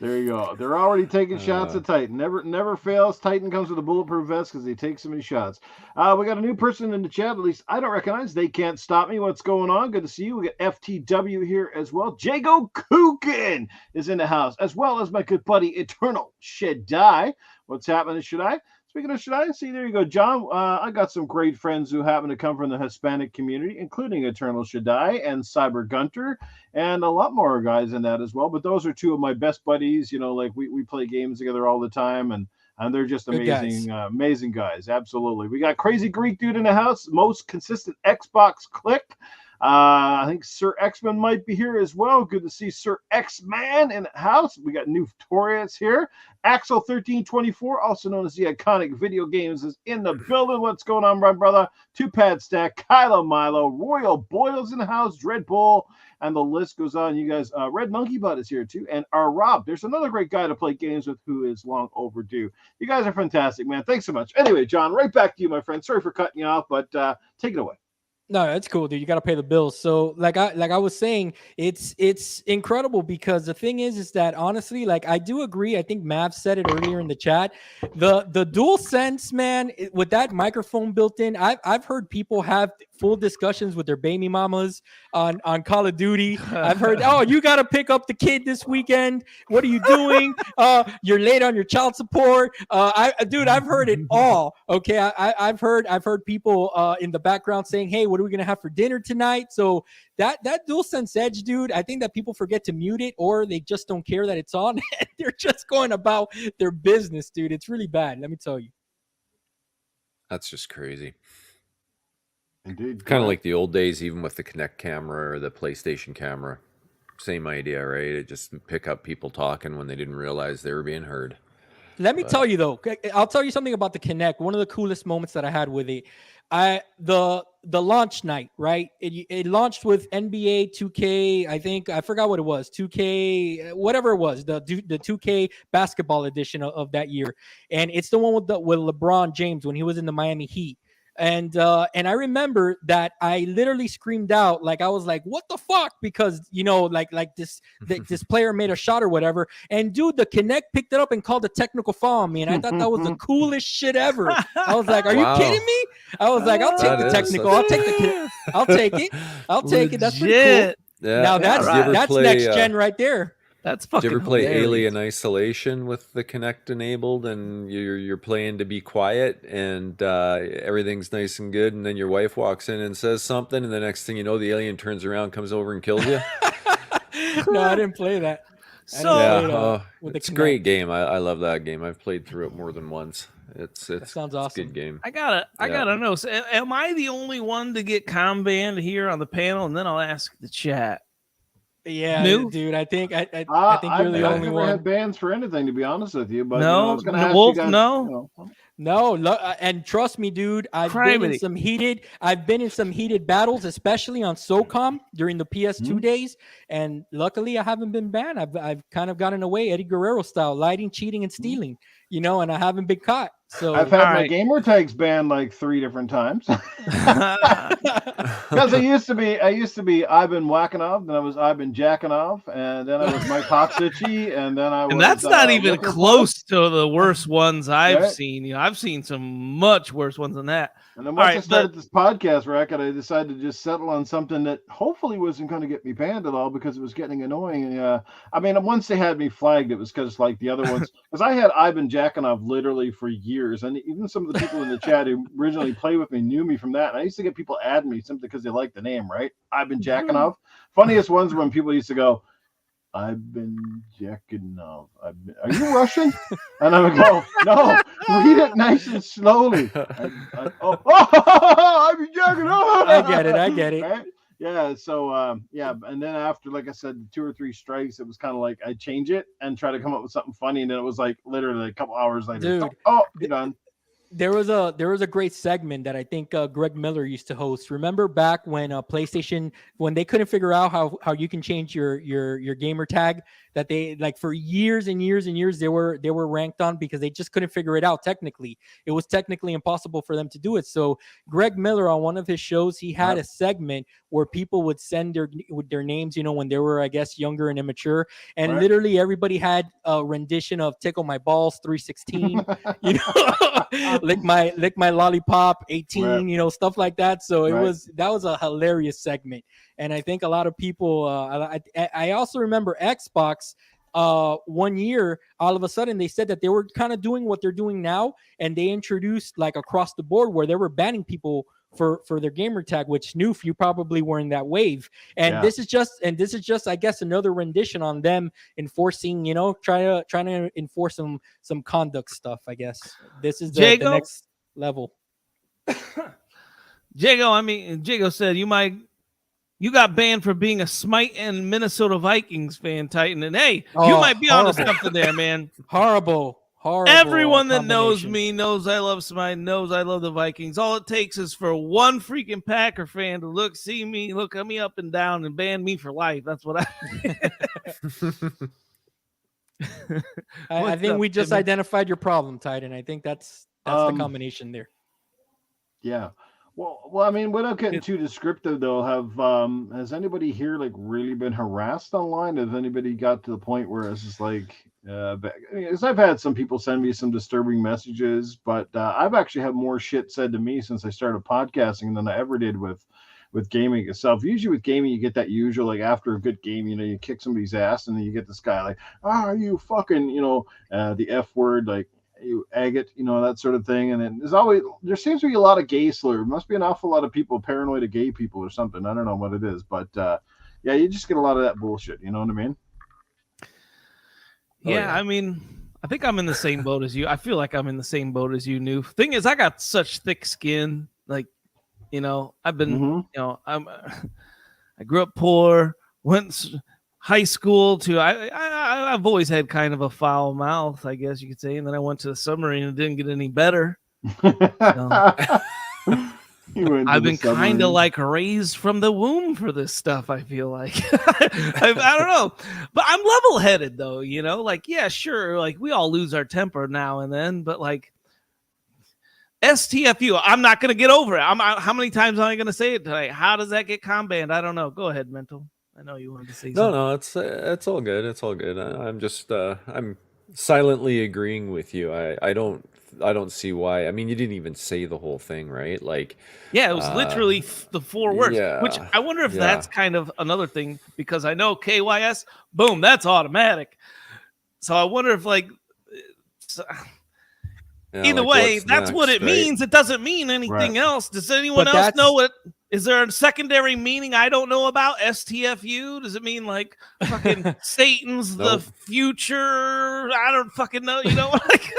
There you go. They're already taking shots at Titan. Never fails. Titan comes with a bulletproof vest because he takes so many shots. We got a new person in the chat. At least I don't recognize. They can't stop me. What's going on? Good to see you. We got FTW here as well. Jago Kukin is in the house, as well as my good buddy Eternal Shaddai. What's happening, Shaddai? Speaking of Shaddai, see, there you go, John. I got some great friends who happen to come from the Hispanic community, including Eternal Shaddai and Cyber Gunter, and a lot more guys in that as well. But those are two of my best buddies. Like we play games together all the time, and they're just amazing, amazing guys. Absolutely. We got Crazy Greek Dude in the house, most consistent Xbox click. I think Sir X-Man might be here as well. Good to see Sir X-Man in the house. We got new Victorians here. Axel1324, also known as the Iconic Video Games, is in the building. What's going on, my brother? Two Pad Stack, Kylo Milo, Royal Boyle's in the house, Dread Bull, and the list goes on. You guys, Red Monkey Butt is here too, and our Rob. There's another great guy to play games with who is long overdue. You guys are fantastic, man. Thanks so much. Anyway, John, right back to you, my friend. Sorry for cutting you off, but take it away. No, that's cool, dude. You got to pay the bills. So like I was saying, it's incredible, because the thing is that honestly, like, I do agree. I think Mav said it earlier in the chat. The DualSense, man, with that microphone built in, I've heard people have full discussions with their baby mamas on Call of Duty. I've heard, oh, you got to pick up the kid this weekend. What are you doing? You're late on your child support. I've heard it all. Okay, I've heard people in the background saying, hey, what are we gonna have for dinner tonight? So that DualSense Edge, dude, I think that people forget to mute it, or they just don't care that it's on. They're just going about their business, dude. It's really bad, let me tell you. That's just crazy. Indeed. Kind of like the old days, even with the Kinect camera or the PlayStation camera. Same idea, right? It just pick up people talking when they didn't realize they were being heard. Let me tell you, though, I'll tell you something about the Kinect. One of the coolest moments that I had with it, the launch night, right? It launched with NBA 2K. I forgot what it was, 2K, whatever it was, the 2K basketball edition of that year, and it's the one with LeBron James when he was in the Miami Heat. And I remember that I literally screamed out, like, I was like, what the fuck? Because, like this player made a shot or whatever. And dude, the Kinect picked it up and called a technical foul on me. And I thought that was the coolest shit ever. I was like, are you kidding me? I was like, I'll take the technical. I'll take it. I'll take it. That's pretty cool. Yeah. Now that's next gen right there. That's fucking. Did you ever play hilarious. Alien Isolation with the Kinect enabled, and you're playing to be quiet, and everything's nice and good, and then your wife walks in and says something, and the next thing you know, the alien turns around, comes over, and kills you? No, I didn't play that. So it's a great game. I love that game. I've played through it more than once. It sounds awesome. It's a good game. I gotta know. So, am I the only one to get banned here on the panel? And then I'll ask the chat. Yeah, dude. I think you're the only one. I've never had bans for anything, to be honest with you. But no, I was gonna ask you guys, No, and trust me, dude. I've been in some heated battles, especially on SOCOM during the PS2 days. And luckily, I haven't been banned. I've kind of gotten away, Eddie Guerrero style, lighting, cheating, and stealing. And I haven't been caught. So I've had my gamer tags banned like 3 different times. Because I used to be I've been whacking off, then I've been jacking off, and then I was my toxicity, and then I was. And that's not even close to the worst ones I've seen. I've seen some much worse ones than that. And then once I started this podcast racket, I decided to just settle on something that hopefully wasn't going to get me banned at all, because it was getting annoying. And once they had me flagged, it was because like the other ones, because I've been jacking off literally for years, and even some of the people in the chat who originally played with me knew me from that. And I used to get people adding me simply because they like the name, right? I've been jacking off. Funniest ones when people used to go, I've been jacking off. Are you Russian? And I would go, no, read it nice and slowly. I've been jacking off. I get it. Right? Yeah. So, and then after, like I said, 2 or 3 strikes, it was kind of like I change it and try to come up with something funny, and then it was like literally a couple hours later. Dude, you're done. There was a great segment that I think Greg Miller used to host. Remember back when PlayStation, when they couldn't figure out how you can change your gamer tag, that they like for years and years and years they were ranked on because they just couldn't figure it out technically. It was technically impossible for them to do it. So Greg Miller, on one of his shows, he had a segment where people would send their names, when they were, I guess, younger and immature, and literally everybody had a rendition of "Tickle My Balls" 316, lick my lollipop 18, stuff like that. So that was a hilarious segment. And I think a lot of people, I also remember Xbox, 1 year, all of a sudden they said that they were kind of doing what they're doing now. And they introduced like across the board where they were banning people for their gamer tag, which Noof, you probably were in that wave. And this is just, I guess, another rendition on them enforcing, trying to enforce some conduct stuff, I guess. This is the next level. Jago said you got banned for being a Smite and Minnesota Vikings fan, Titan. And hey, you might be onto something there, man. Horrible. Everyone that knows me knows I love Smite, knows I love the Vikings. All it takes is for one freaking Packer fan to look at me up and down and ban me for life. That's what I think we just identified your problem, Titan. I think that's the combination there. Yeah. Well, without getting too descriptive, though, has anybody here like really been harassed online? Has anybody got to the point where it's just like, because I've had some people send me some disturbing messages, but I've actually had more shit said to me since I started podcasting than I ever did with gaming itself. Usually with gaming, you get that usual, like after a good game, you kick somebody's ass, and then you get this guy like, you fucking, the F word, like, you agate, that sort of thing. And then there seems to be a lot of gay slur. There must be an awful lot of people paranoid of gay people or something. I don't know what it is, but you just get a lot of that bullshit. You know what I mean? Yeah, I think I'm in the same boat as you. I feel like I'm in the same boat as you, Noof. Thing is, I got such thick skin. Like, I've been, I grew up poor, went high school to I've always had kind of a foul mouth, I guess you could say, and then I went to the submarine and it didn't get any better. I've been kind of like raised from the womb for this stuff, I feel like. I don't know, but I'm level-headed though, like, yeah, sure, like we all lose our temper now and then, but like STFU, I'm not going to get over it. How many times am I going to say it today? How does that get banned? I don't know. Go ahead, Mental. I know you wanted to say something. No, it's all good. It's all good. I'm just I'm silently agreeing with you. I don't see why. You didn't even say the whole thing, right? Like, yeah, it was literally the 4 words. Yeah, which I wonder if that's kind of another thing, because I know KYS, boom, that's automatic. So I wonder if either way, that's what it means. It doesn't mean anything else. Does anyone else know what? Is there a secondary meaning I don't know about? STFU? Does it mean like fucking Satan's the future? I don't fucking know. You know, like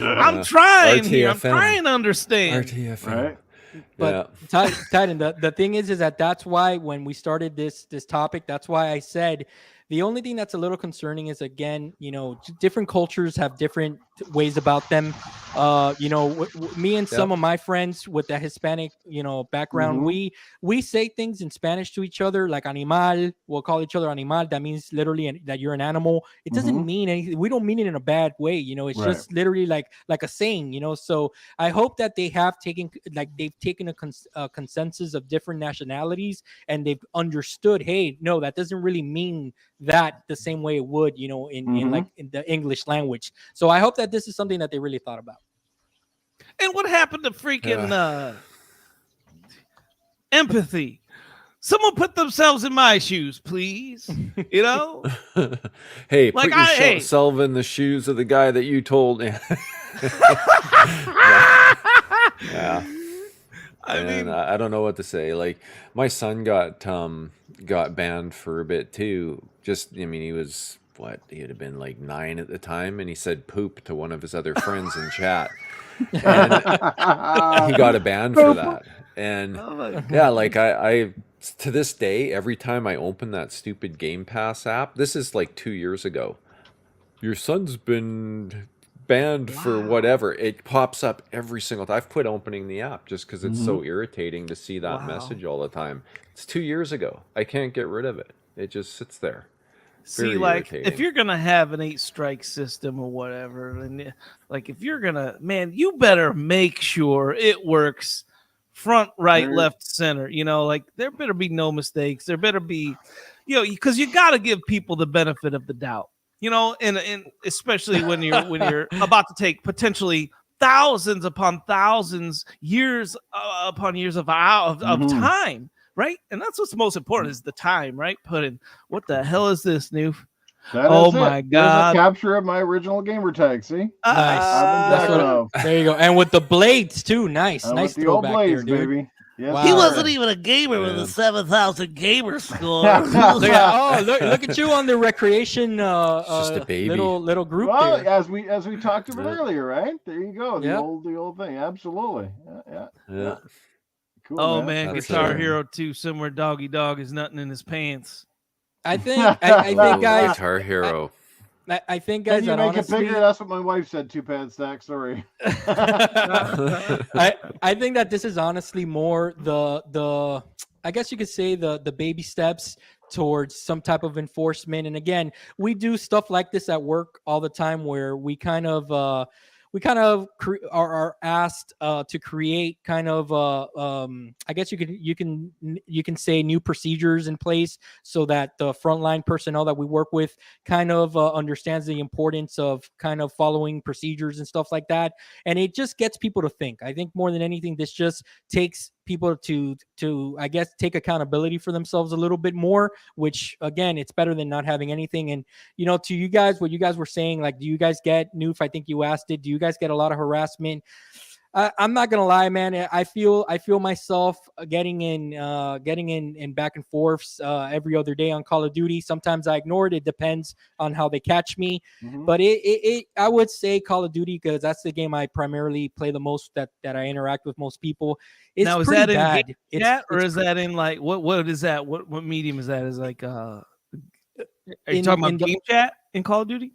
I'm trying RTFM. here. I'm trying to understand. RTFM. Right. But Titan, the thing is that's why when we started this topic, that's why I said the only thing that's a little concerning is, again, different cultures have different ways about them. Me and some of my friends with the Hispanic, background, we say things in Spanish to each other, like animal. We'll call each other animal. That means literally that you're an animal. It doesn't mean anything. We don't mean it in a bad way. It's just literally like a saying. So I hope that they've taken a consensus of different nationalities, and they've understood, hey, no, that doesn't really mean that the same way it would, in the English language. So I hope that this is something that they really thought about. And what happened to freaking empathy? Someone put themselves in my shoes, please. Hey, put yourself in the shoes of the guy that you told. Yeah. I don't know what to say. Like, my son got banned for a bit too. He was he'd have been like 9 at the time, and he said poop to one of his other friends in chat, and he got a ban for that. And I to this day, every time I open that stupid Game Pass app, this is like 2 years ago, your son's been banned for whatever, it pops up every single time. I've quit opening the app just because it's so irritating to see that message all the time. It's 2 years ago. I can't get rid of it. It just sits there. See, like, if you're gonna have an 8-strike system or whatever, and like, if you're gonna, man, you better make sure it works front, right, left, center. Like, there better be no mistakes. There better be, because you got to give people the benefit of the doubt. And especially when you're about to take potentially thousands upon thousands, years upon years of time, right? And that's what's most important, is the time, right? What the hell is this, Noof? My God! There's a capture of my original gamer tag. See, nice. There you go. And with the blades too. Nice throwback blades, there, dude. Baby. Yes, wow. He wasn't even a gamer with a 7,000 gamer score. Look at you on the recreation just a baby. little group. Well, there. as we talked about earlier, right? There you go. The old thing. Absolutely. Yeah. Cool, man. Guitar Hero 2, somewhere Doggy Dog is nothing in his pants. I think guys. Guitar Hero. I think, guys, you make it bigger. That's what my wife said. 2-pad stack. Sorry. I think that this is honestly more the I guess you could say the baby steps towards some type of enforcement. And again, we do stuff like this at work all the time, where we kind of are asked to create kind of I guess you can say new procedures in place, so that the frontline personnel that we work with kind of understands the importance of kind of following procedures and stuff like that. And it just gets people to think. I think more than anything, this just takes people to I guess take accountability for themselves a little bit more, which again, it's better than not having anything. And to you guys, what you guys were saying, like, do you guys get, Noof, I think you asked it, do you guys get a lot of harassment? I'm not gonna lie, man. I feel myself getting in back and forths every other day on Call of Duty. Sometimes I ignore it. It depends on how they catch me. But I would say Call of Duty, because that's the game I primarily play the most, that I interact with most people. It's now, is pretty that in bad. Game Chat, or is that in like what is that? What medium is that? Is like are you talking about Game Chat in Call of Duty?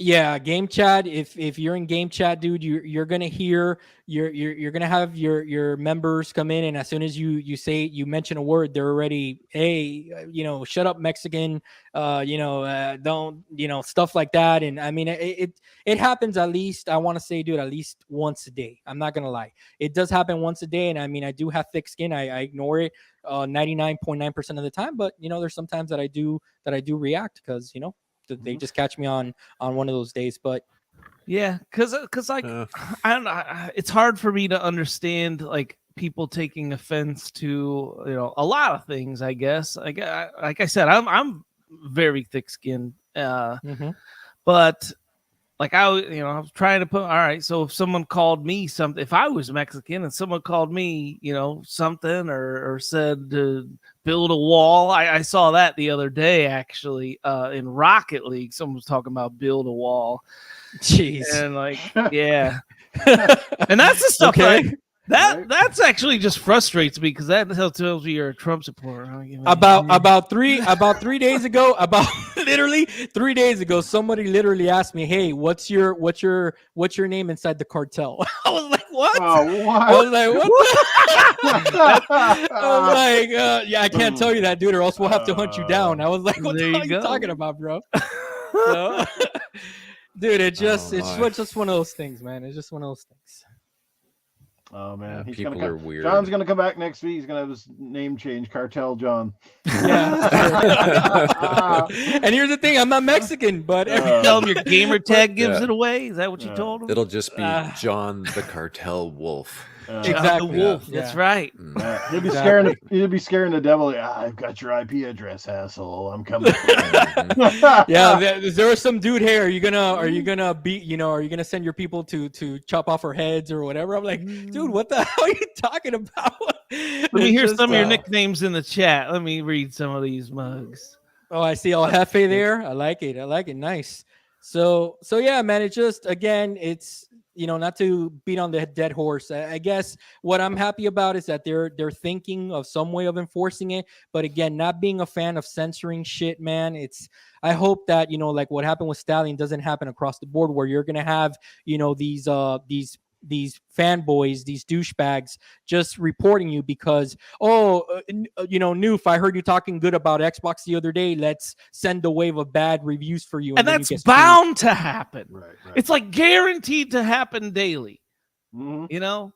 Yeah, Game Chat. If you're in Game Chat, dude, you're gonna hear you're gonna have your members come in, and as soon as you mention a word, they're already, hey, shut up, Mexican, don't, stuff like that. And I mean, it happens at least, I want to say, dude, at least once a day. I'm not gonna lie, it does happen once a day. And I mean, I do have thick skin. I ignore it 99.9% of the time, but there's sometimes that I do react, because they just catch me on one of those days. But yeah, because like I don't know, it's hard for me to understand like people taking offense to a lot of things. I guess like I said, I'm very thick skinned, but like I was trying to put, all right, so if someone called me something, if I was Mexican and someone called me, something or said to build a wall, I saw that the other day, actually, in Rocket League, someone was talking about build a wall. Jeez. And like, yeah. And that's the stuff that's actually just frustrates me, because that tells me you're a Trump supporter. About 3 days ago, literally 3 days ago, somebody literally asked me, "Hey, what's your name inside the cartel?" I was like, "What?" Oh, what? I was like, "What?" I was like, "Yeah, I can't tell you that, dude, or else we'll have to hunt you down." I was like, "What the hell are you talking about, bro?" So, dude, it's just one of those things, man. It's just one of those things. Oh man, yeah, people are weird. John's gonna come back next week. He's gonna have his name changed, Cartel John. Yeah. And here's the thing: I'm not Mexican, but tell him your gamer tag gives it away. Is that what you told him? It'll just be John the Cartel Wolf. Exactly, the Wolf. Yeah. That's right. He'll be scaring the devil. I've got your IP address, asshole. I'm coming. Yeah, there was some dude here. Are you gonna beat? Are you gonna send your people to chop off our heads or whatever? I'm like, dude, what the hell are you talking about? Let me hear some of your nicknames in the chat. Let me read some of these mugs. Oh, I see El Jefe there. I like it. Nice. So yeah, man. It's just, again, it's, not to beat on the dead horse. I guess what I'm happy about is that they're thinking of some way of enforcing it. But again, not being a fan of censoring shit, man. I hope that, like what happened with Stallion doesn't happen across the board, where you're gonna have, these fanboys, these douchebags just reporting you because, Noof, I heard you talking good about Xbox the other day. Let's send a wave of bad reviews for you. And that's bound to happen. Right. It's like guaranteed to happen daily. Mm-hmm.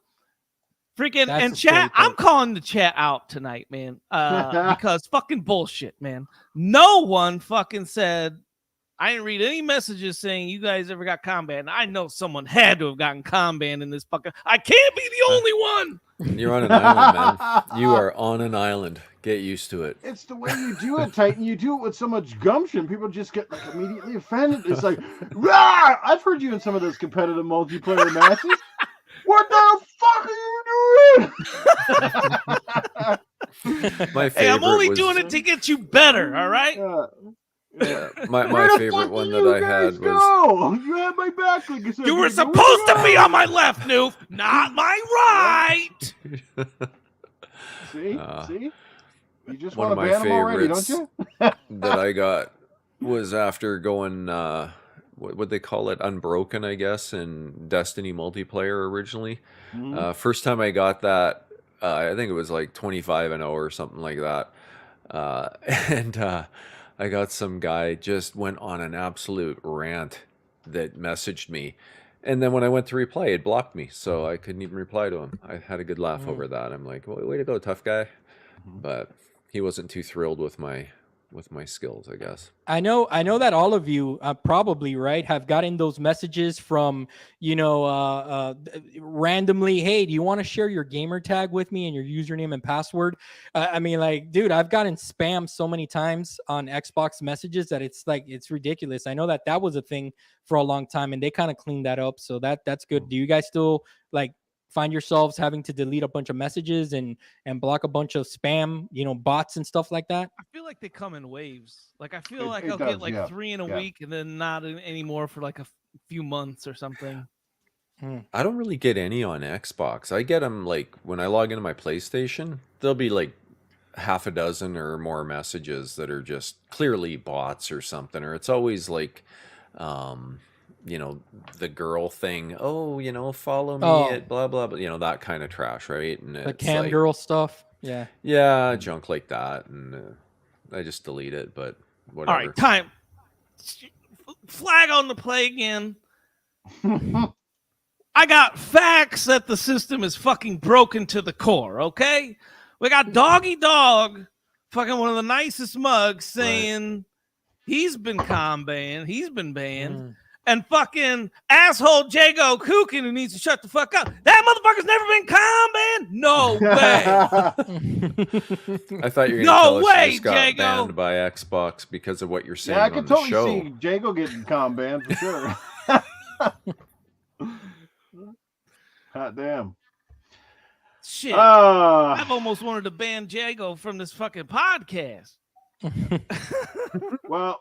Freaking, and chat, I'm calling the chat out tonight, man, because fucking bullshit, man. No one fucking said, I didn't read any messages saying you guys ever got con banned. I know someone had to have gotten con banned in this fucking. I can't be the only one. You're on an island, man. You are on an island. Get used to it. It's the way you do it, Titan. You do it with so much gumption. People just get like immediately offended. It's like, rah! I've heard you in some of those competitive multiplayer matches. What the fuck are you doing? My favorite. Hey, I'm only doing it to get you better. All right. Yeah, my favorite one that I had was. You had my back. Like you were supposed to be on my left, Noof, not my right. See? You just one want of to my ban them already, don't favorites you? that I got was after going, what they call it, Unbroken, I guess, in Destiny multiplayer originally. Mm-hmm. First time I got that, I think it was like 25-0 or something like that, and. I got some guy just went on an absolute rant that messaged me. And then when I went to reply, it blocked me. So I couldn't even reply to him. I had a good laugh over that. I'm like, well, way to go, tough guy. But he wasn't too thrilled with my skills, I guess. I know that all of you probably, right, have gotten those messages from, randomly, hey, do you want to share your gamer tag with me and your username and password? I mean, like, dude, I've gotten spam so many times on Xbox messages that it's ridiculous. I know that was a thing for a long time, and they kind of cleaned that up. So that's good. Do you guys still find yourselves having to delete a bunch of messages and block a bunch of spam, bots and stuff like that? I feel like they come in waves. Like, I feel like I'll get 3 in a week and then not anymore for like a few months or something. I don't really get any on Xbox. I get them like when I log into my PlayStation, there'll be like half a dozen or more messages that are just clearly bots or something, or it's always like, the girl thing. Oh, follow me at blah, blah, blah, that kind of trash, right? And the cam girl stuff. Yeah. Yeah, junk like that. And I just delete it, but whatever. All right, time. Flag on the play again. I got facts that the system is fucking broken to the core, okay? We got Doggy Dog, fucking one of the nicest mugs, saying he's been con banned, he's been banned. And fucking asshole Jago Kukin, who needs to shut the fuck up. That motherfucker's never been con banned? No way. I thought you were going to tell us you just got banned by Xbox because of what you're saying on the show. I could totally see Jago getting con banned for sure. Hot damn. Shit. I've almost wanted to ban Jago from this fucking podcast. Well,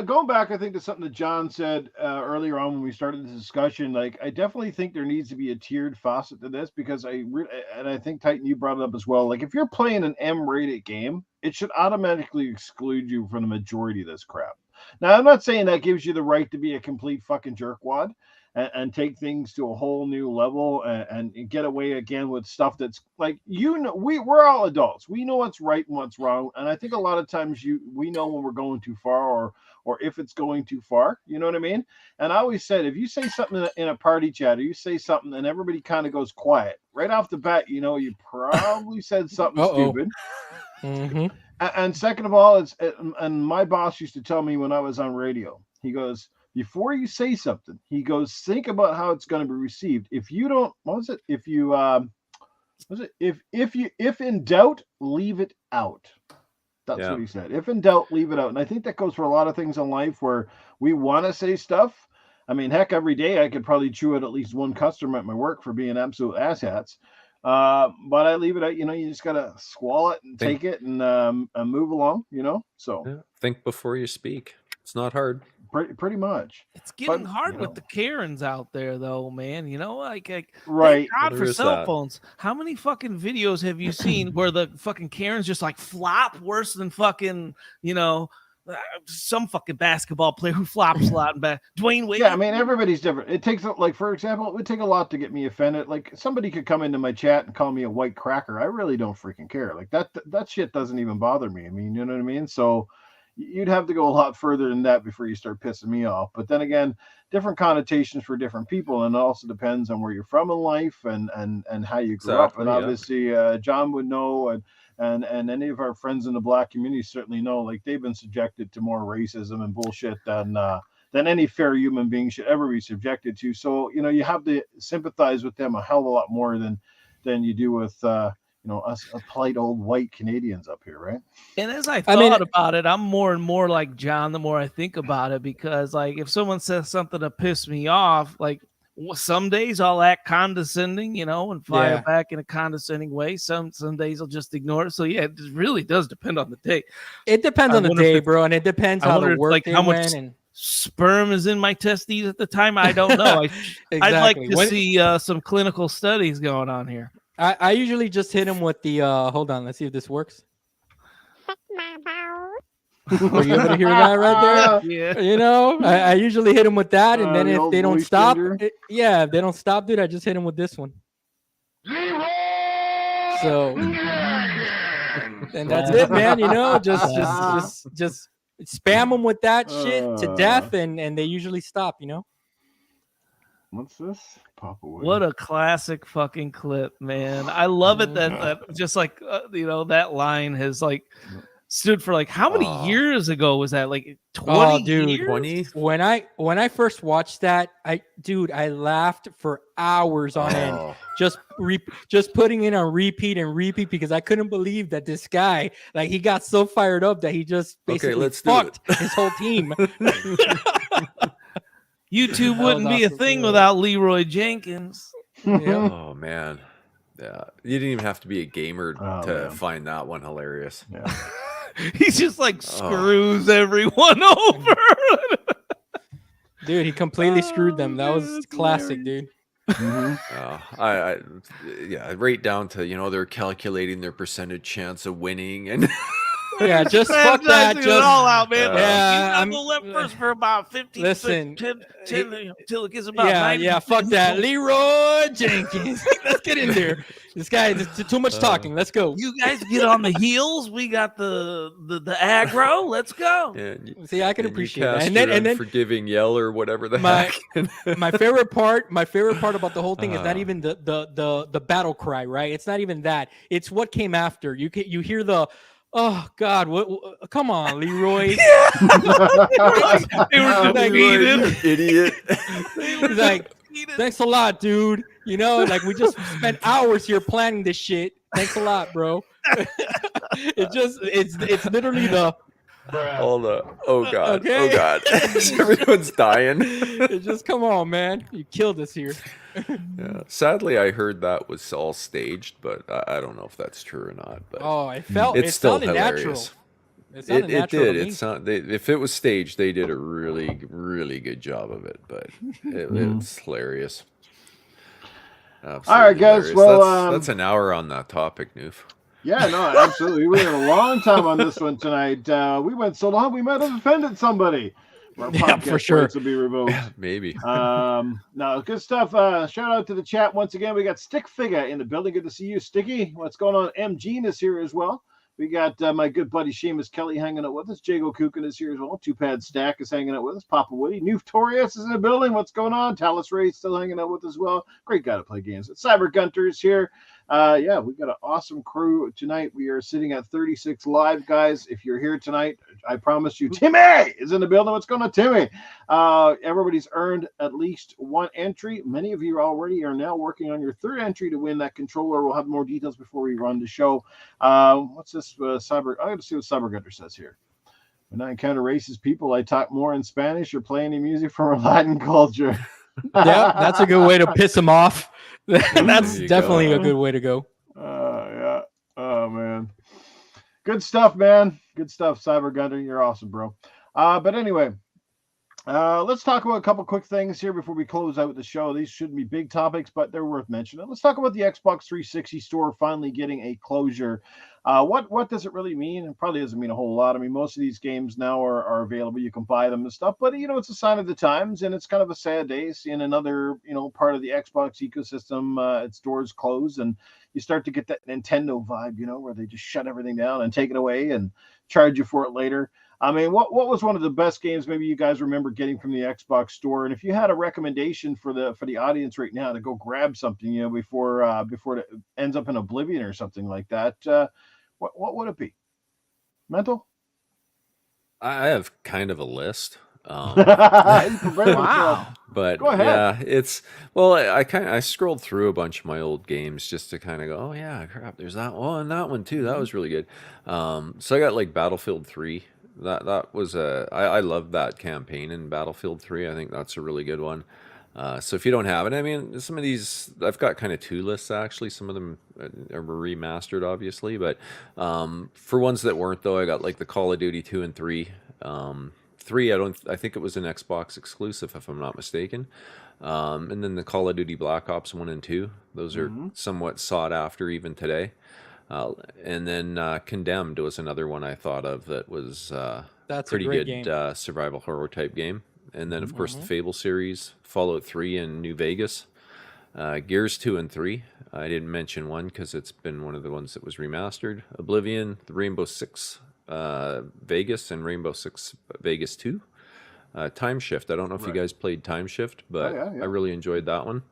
going back, I think to something that John said earlier on when we started the discussion, like I definitely think there needs to be a tiered facet to this because I think Titan, you brought it up as well. Like if you're playing an M-rated game, it should automatically exclude you from the majority of this crap. Now, I'm not saying that gives you the right to be a complete fucking jerkwad and take things to a whole new level and get away again with stuff that's like, we're all adults. We know what's right and what's wrong. And I think a lot of times we know when we're going too far or if it's going too far, you know what I mean? And I always said, if you say something in a party chat or you say something and everybody kind of goes quiet, right off the bat, you probably said something stupid. Mm-hmm. And second of all, and my boss used to tell me when I was on radio, he goes, before you say something, he goes, think about how it's going to be received. If you don't, if in doubt, leave it out. That's what he said. If in doubt, leave it out. And I think that goes for a lot of things in life where we want to say stuff. I mean, heck, every day I could probably chew at least one customer at my work for being absolute asshats. But I leave it out. You just gotta swallow it and take it and move along. So think before you speak. It's not hard. Pretty much. It's getting hard with the Karens out there, though, man. Like right. Thank God for cell phones. How many fucking videos have you seen where the fucking Karens just like flop worse than fucking, some fucking basketball player who flops a lot and back. Dwayne Wade. Yeah, I mean, everybody's different. It takes, like, for example, it would take a lot to get me offended. Like, somebody could come into my chat and call me a white cracker. I really don't freaking care. Like, that shit doesn't even bother me. I mean, you know what I mean? So you'd have to go a lot further than that before you start pissing me off. But then again, different connotations for different people, and it also depends on where you're from in life and how you grew up. And obviously, John would know, and any of our friends in the Black community certainly know, like, they've been subjected to more racism and bullshit than any fair human being should ever be subjected to. So you have to sympathize with them a hell of a lot more than you do with us polite old white Canadians up here, right? And as I thought about it, I'm more and more like John the more I think about it, because like if someone says something to piss me off, like some days I'll act condescending, and fire back in a condescending way. Some days I'll just ignore it. So yeah, it really does depend on the day. It depends on the day, bro, and it depends how the work how much sperm is in my testes at the time. I don't know. Exactly. I'd like to see some clinical studies going on here. I usually just hit him with the hold on, let's see if this works. Were you able to hear that right there? Yeah. I usually hit him with that, and then if they don't stop, if they don't stop, dude, I just hit him with this one. So, and that's it, man. Just spam them with that shit to death, and they usually stop. What's this? Pop away. What a classic fucking clip, man. I love it that just like, that line has like stood for like, how many years ago was that? Like 20 years? 20? When I first watched that, I laughed for hours on end. Just putting it on repeat because I couldn't believe that this guy, like, he got so fired up that he just basically fucked his whole team. YouTube wouldn't be a thing without Leroy Jenkins. Oh man, yeah, you didn't even have to be a gamer to find that one hilarious. Yeah. He just like screws everyone over. Dude, he completely screwed them. That was classic, dude. Mm-hmm. Right down to they're calculating their percentage chance of winning and. Yeah, just fuck that. Just it all out, man. I'm the left first for about 15. Listen, 10 till it gets about 90. Yeah, fuck that. Leroy Jenkins. Let's get in there. This guy is too much talking. Let's go. You guys get on the heels. We got the aggro. Let's go. Yeah, see, I can appreciate that. And then forgiving yell or whatever the heck. my favorite part about the whole thing is not even the battle cry, right? It's not even that. It's what came after. You hear the oh God! What? Come on, Leroy. They were defeated. Idiot. He's like, thanks a lot, dude. Like we just spent hours here planning this shit. Thanks a lot, bro. It's literally the All the oh god, Okay. oh god, everyone's dying. Just come on, man. You killed us here. Yeah. Sadly, I heard that was all staged, but I don't know if that's true or not. But It still sounded hilarious. natural. It sounded It natural did. to me. If it was staged, they did a really, really good job of it. But it's hilarious. Absolutely all right, guys. hilarious. Well, that's an hour on that topic, Noof. Yeah, no, absolutely. We had a long time on this one tonight. We went so long we might have offended somebody. Our Yeah, for sure. rights will be revoked. Maybe. No, good stuff. Shout out to the chat once again. We got Stick Figure in the building. Good to see you, Sticky. What's going on? M. Gene is here as well. We got my good buddy Seamus Kelly hanging out with us. Jago Kukin is here as well. Two Pad Stack is hanging out with us. Papa Woody. Noof Torius is in the building. What's going on? Talus Ray still hanging out with us as well. Great guy to play games. Cyber Gunter is here. Yeah, we got an awesome crew tonight. We are sitting at 36 live, guys. If you're here tonight, I promise you, Timmy is in the building. What's going on, Timmy? Everybody's earned at least one entry. Many of you already are now working on your third entry to win that controller. We'll have more details before we run the show. What's this? Cyber? I got to see what Cyber Gunter says here. When I encounter racist people, I talk more in Spanish or play any music from our Latin culture. Yeah, that's a good way to piss them off. That's definitely a good way to go. Yeah. Oh, man. Good stuff, man. Good stuff, Cyber Gunner. You're awesome, bro. But anyway, let's talk about a couple quick things here before we close out the show. These shouldn't be big topics, but they're worth mentioning. Let's talk about the Xbox 360 store finally getting a closure. What does it really mean? It probably doesn't mean a whole lot. I mean, most of these games now are available. You can buy them and stuff, but it's a sign of the times, and it's kind of a sad day seeing another, part of the Xbox ecosystem, its doors close, and you start to get that Nintendo vibe, where they just shut everything down and take it away and charge you for it later. I mean, what was one of the best games maybe you guys remember getting from the Xbox store? And if you had a recommendation for the audience right now to go grab something, before it ends up in oblivion or something like that, what would it be? Mental? I have kind of a list. Wow. But go ahead. Yeah, I scrolled through a bunch of my old games just to kind of go, oh yeah, crap, there's that one too. That was really good. So I got like Battlefield 3. That was I love that campaign in Battlefield 3. I think that's a really good one. So if you don't have it, I mean, some of these, I've got kind of two lists actually. Some of them are remastered, obviously, but for ones that weren't though, I got like the Call of Duty 2 and 3. 3, I think it was an Xbox exclusive, if I'm not mistaken. And then the Call of Duty Black Ops 1 and 2. Those are somewhat sought after even today. And then Condemned was another one I thought of that was That's pretty a great good game. survival horror type game. And then, of course, the Fable series, Fallout 3 and New Vegas, Gears 2 and 3. I didn't mention one because it's been one of the ones that was remastered. Oblivion, the Rainbow Six Vegas, and Rainbow Six Vegas 2. Time Shift. I don't know if you guys played Time Shift, but I really enjoyed that one.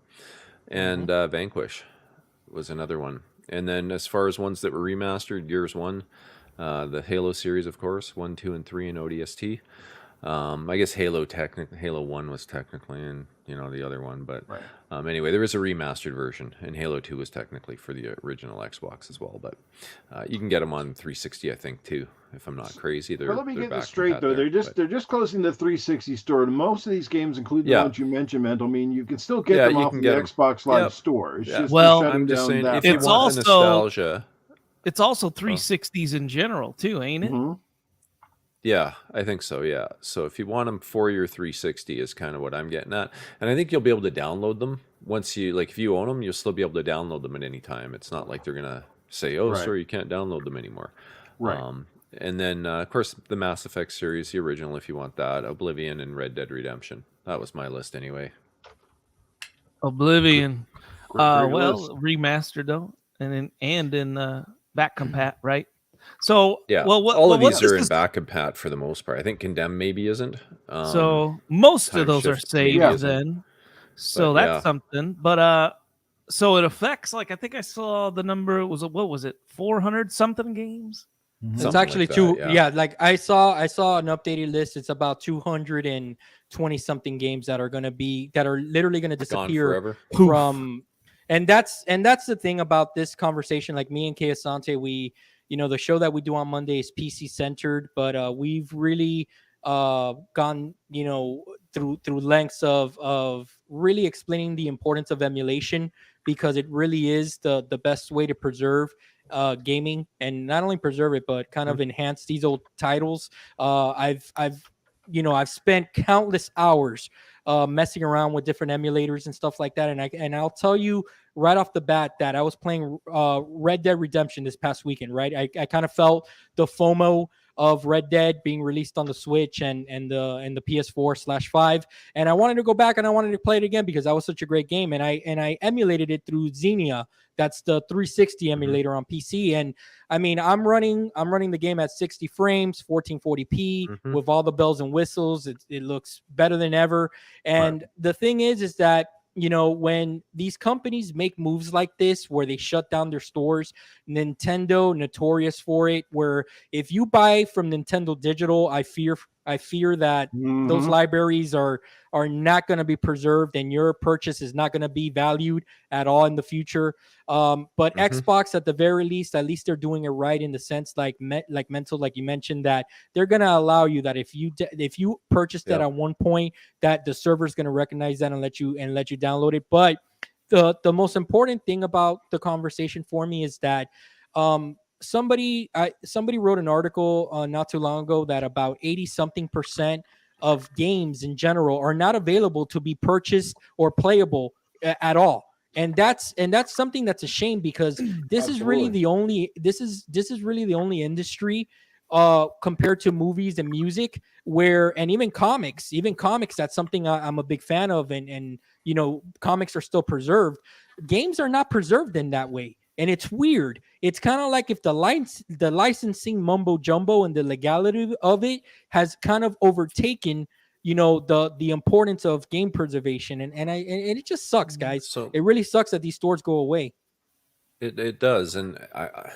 And Vanquish was another one. And then as far as ones that were remastered, Gears 1, the Halo series, of course, 1, 2, and 3 in ODST. I guess Halo 1 was technically in, the other one, but anyway, there is a remastered version, and Halo 2 was technically for the original Xbox as well, but you can get them on 360, I think, too, if I'm not crazy. Well, let me get this straight though. They're just closing the 360 store. Most of these games, including the ones you mentioned, Mental, I mean, you can still get them off the Xbox Live store. It's just I'm just saying, if you want the nostalgia, it's also 360s in general too, ain't it? Mm-hmm. Yeah, I think so, yeah. So if you want them for your 360 is kind of what I'm getting at. And I think you'll be able to download them. Once you, if you own them, you'll still be able to download them at any time. It's not like they're going to say, sorry, you can't download them anymore. Right. And then, of course, the Mass Effect series, the original, if you want that, Oblivion and Red Dead Redemption. That was my list anyway. Oblivion. Remastered, though, and in back compat, right? So all of these are in back compat for the most part. I think Condemned maybe isn't. So most of those are saved then. So that's something. But so it affects, I think I saw the number, what was it, 400 something games? It's actually I saw an updated list. It's about 220 something games that are literally gonna disappear from. And that's the thing about this conversation. Like me and Kay Asante, we the show that we do on Monday is PC centered, but we've really gone, through lengths of really explaining the importance of emulation, because it really is the best way to preserve gaming, and not only preserve it but kind of enhance these old titles. I've spent countless hours messing around with different emulators and stuff like that, and I'll tell you right off the bat that I was playing Red Dead Redemption this past weekend. Right, I kind of felt the FOMO of Red Dead being released on the Switch and the PS4/5, and I wanted to go back and I wanted to play it again because that was such a great game, and I emulated it through Xenia. That's the 360 emulator on PC, and I mean I'm running the game at 60 frames, 1440p with all the bells and whistles. It looks better than ever, and the thing is that when these companies make moves like this, where they shut down their stores, Nintendo notorious for it, where if you buy from Nintendo Digital, I fear that those libraries are not going to be preserved, and your purchase is not going to be valued at all in the future. But Xbox, at the very least, at least they're doing it right, in the sense like Mental, like you mentioned, that they're going to allow you that if you purchased that at one point, that the server is going to recognize that and let you download it. But the most important thing about the conversation for me is that somebody wrote an article not too long ago that about 80-something% of games in general are not available to be purchased or playable at all. And that's something that's a shame, because this is really the only industry compared to movies and music and even comics, that's something I'm a big fan of, and comics are still preserved. Games are not preserved in that way. And it's weird. It's kind of like if the licensing mumbo jumbo and the legality of it has kind of overtaken, the importance of game preservation, and it just sucks, guys. So it really sucks that these stores go away. It does, and I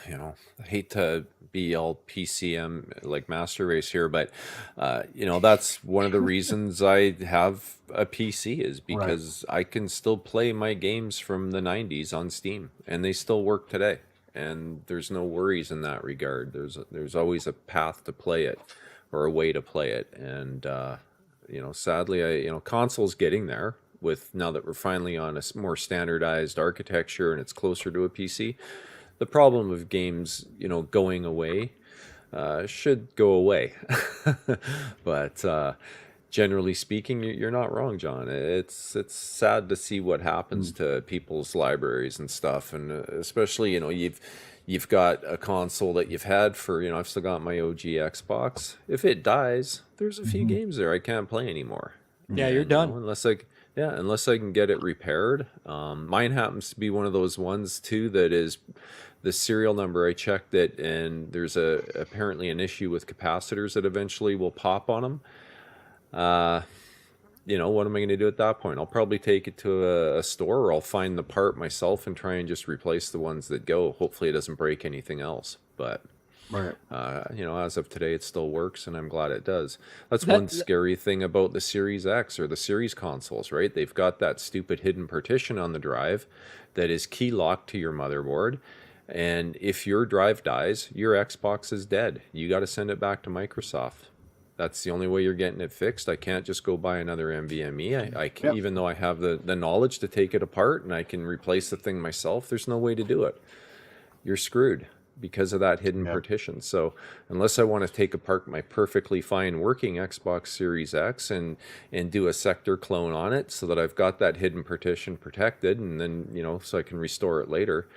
hate to be all PCM like master race here, but that's one of the reasons I have a PC, is because I can still play my games from the 90s on Steam, and they still work today, and there's no worries in that regard. There's always a path to play it, or a way to play it, and sadly, console's getting there. With now that we're finally on a more standardized architecture and it's closer to a PC, the problem of games, going away, should go away. But generally speaking, you're not wrong, John. It's sad to see what happens to people's libraries and stuff, and especially you've got a console that you've had for I've still got my OG Xbox. If it dies, there's a few games there I can't play anymore. Yeah, you're done. Unless I can get it repaired. Mine happens to be one of those ones too that is the serial number. I checked it, and there's apparently an issue with capacitors that eventually will pop on them. What am I going to do at that point? I'll probably take it to a store, or I'll find the part myself and try and just replace the ones that go. Hopefully it doesn't break anything else. But as of today, it still works, and I'm glad it does. That's one scary thing about the Series X or the Series consoles, right? They've got that stupid hidden partition on the drive that is key locked to your motherboard, and if your drive dies, your Xbox is dead. You got to send it back to Microsoft. That's the only way you're getting it fixed. I can't just go buy another NVMe. I can, even though I have the knowledge to take it apart and I can replace the thing myself, there's no way to do it. You're screwed because of that hidden partition. So unless I want to take apart my perfectly fine working Xbox Series X and do a sector clone on it so that I've got that hidden partition protected, and then so I can restore it later,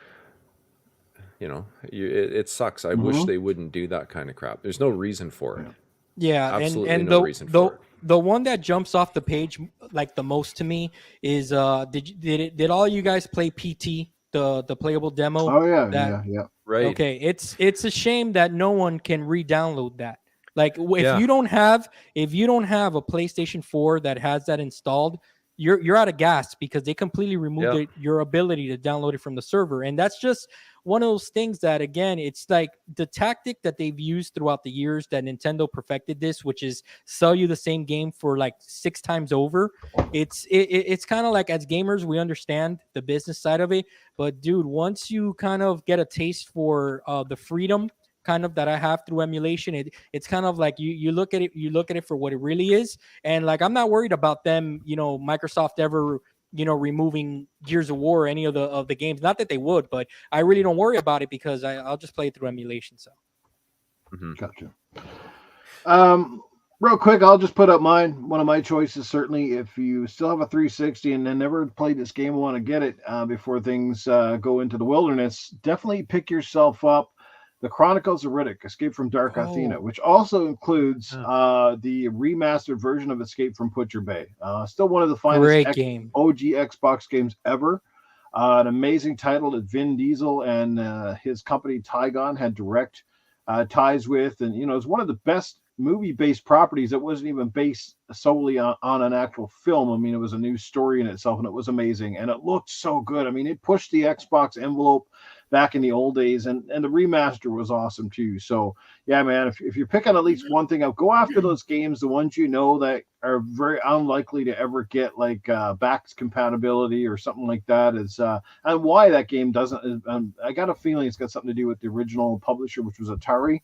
it sucks. I wish they wouldn't do that kind of crap. There's no reason for it. Yeah, absolutely and no reason for it. The one that jumps off the page like the most to me is did all you guys play PT, the playable demo? Oh yeah. Right. Okay, it's a shame that no one can re-download that. Like if you don't have a PlayStation 4 that has that installed, you're out of gas, because they completely removed your ability to download it from the server. And that's just one of those things that, again, it's like the tactic that they've used throughout the years that Nintendo perfected this, which is sell you the same game for like 6 times over. It's kind of like, as gamers, we understand the business side of it, but dude, once you kind of get a taste for the freedom kind of that I have through emulation. It's kind of like you look at it for what it really is, and like I'm not worried about them, Microsoft ever removing Gears of War or any of the games. Not that they would, but I really don't worry about it because I'll just play it through emulation. So, Gotcha. Real quick, I'll just put up mine. One of my choices, certainly, if you still have a 360 and then never played this game and want to get it before things go into the wilderness, definitely pick yourself up The Chronicles of Riddick, Escape from Dark Athena, which also includes the remastered version of Escape from Butcher Bay. Still one of the finest OG Xbox games ever. An amazing title that Vin Diesel and his company Tygon had direct ties with. And, it's one of the best movie-based properties that wasn't even based solely on an actual film. I mean, it was a new story in itself, and it was amazing. And it looked so good. I mean, it pushed the Xbox envelope back in the old days, and the remaster was awesome too. So yeah, man, if you're picking at least one thing up, go after those games, the ones that are very unlikely to ever get like backwards compatibility or something like that. Is and why that game doesn't. I got a feeling it's got something to do with the original publisher, which was Atari.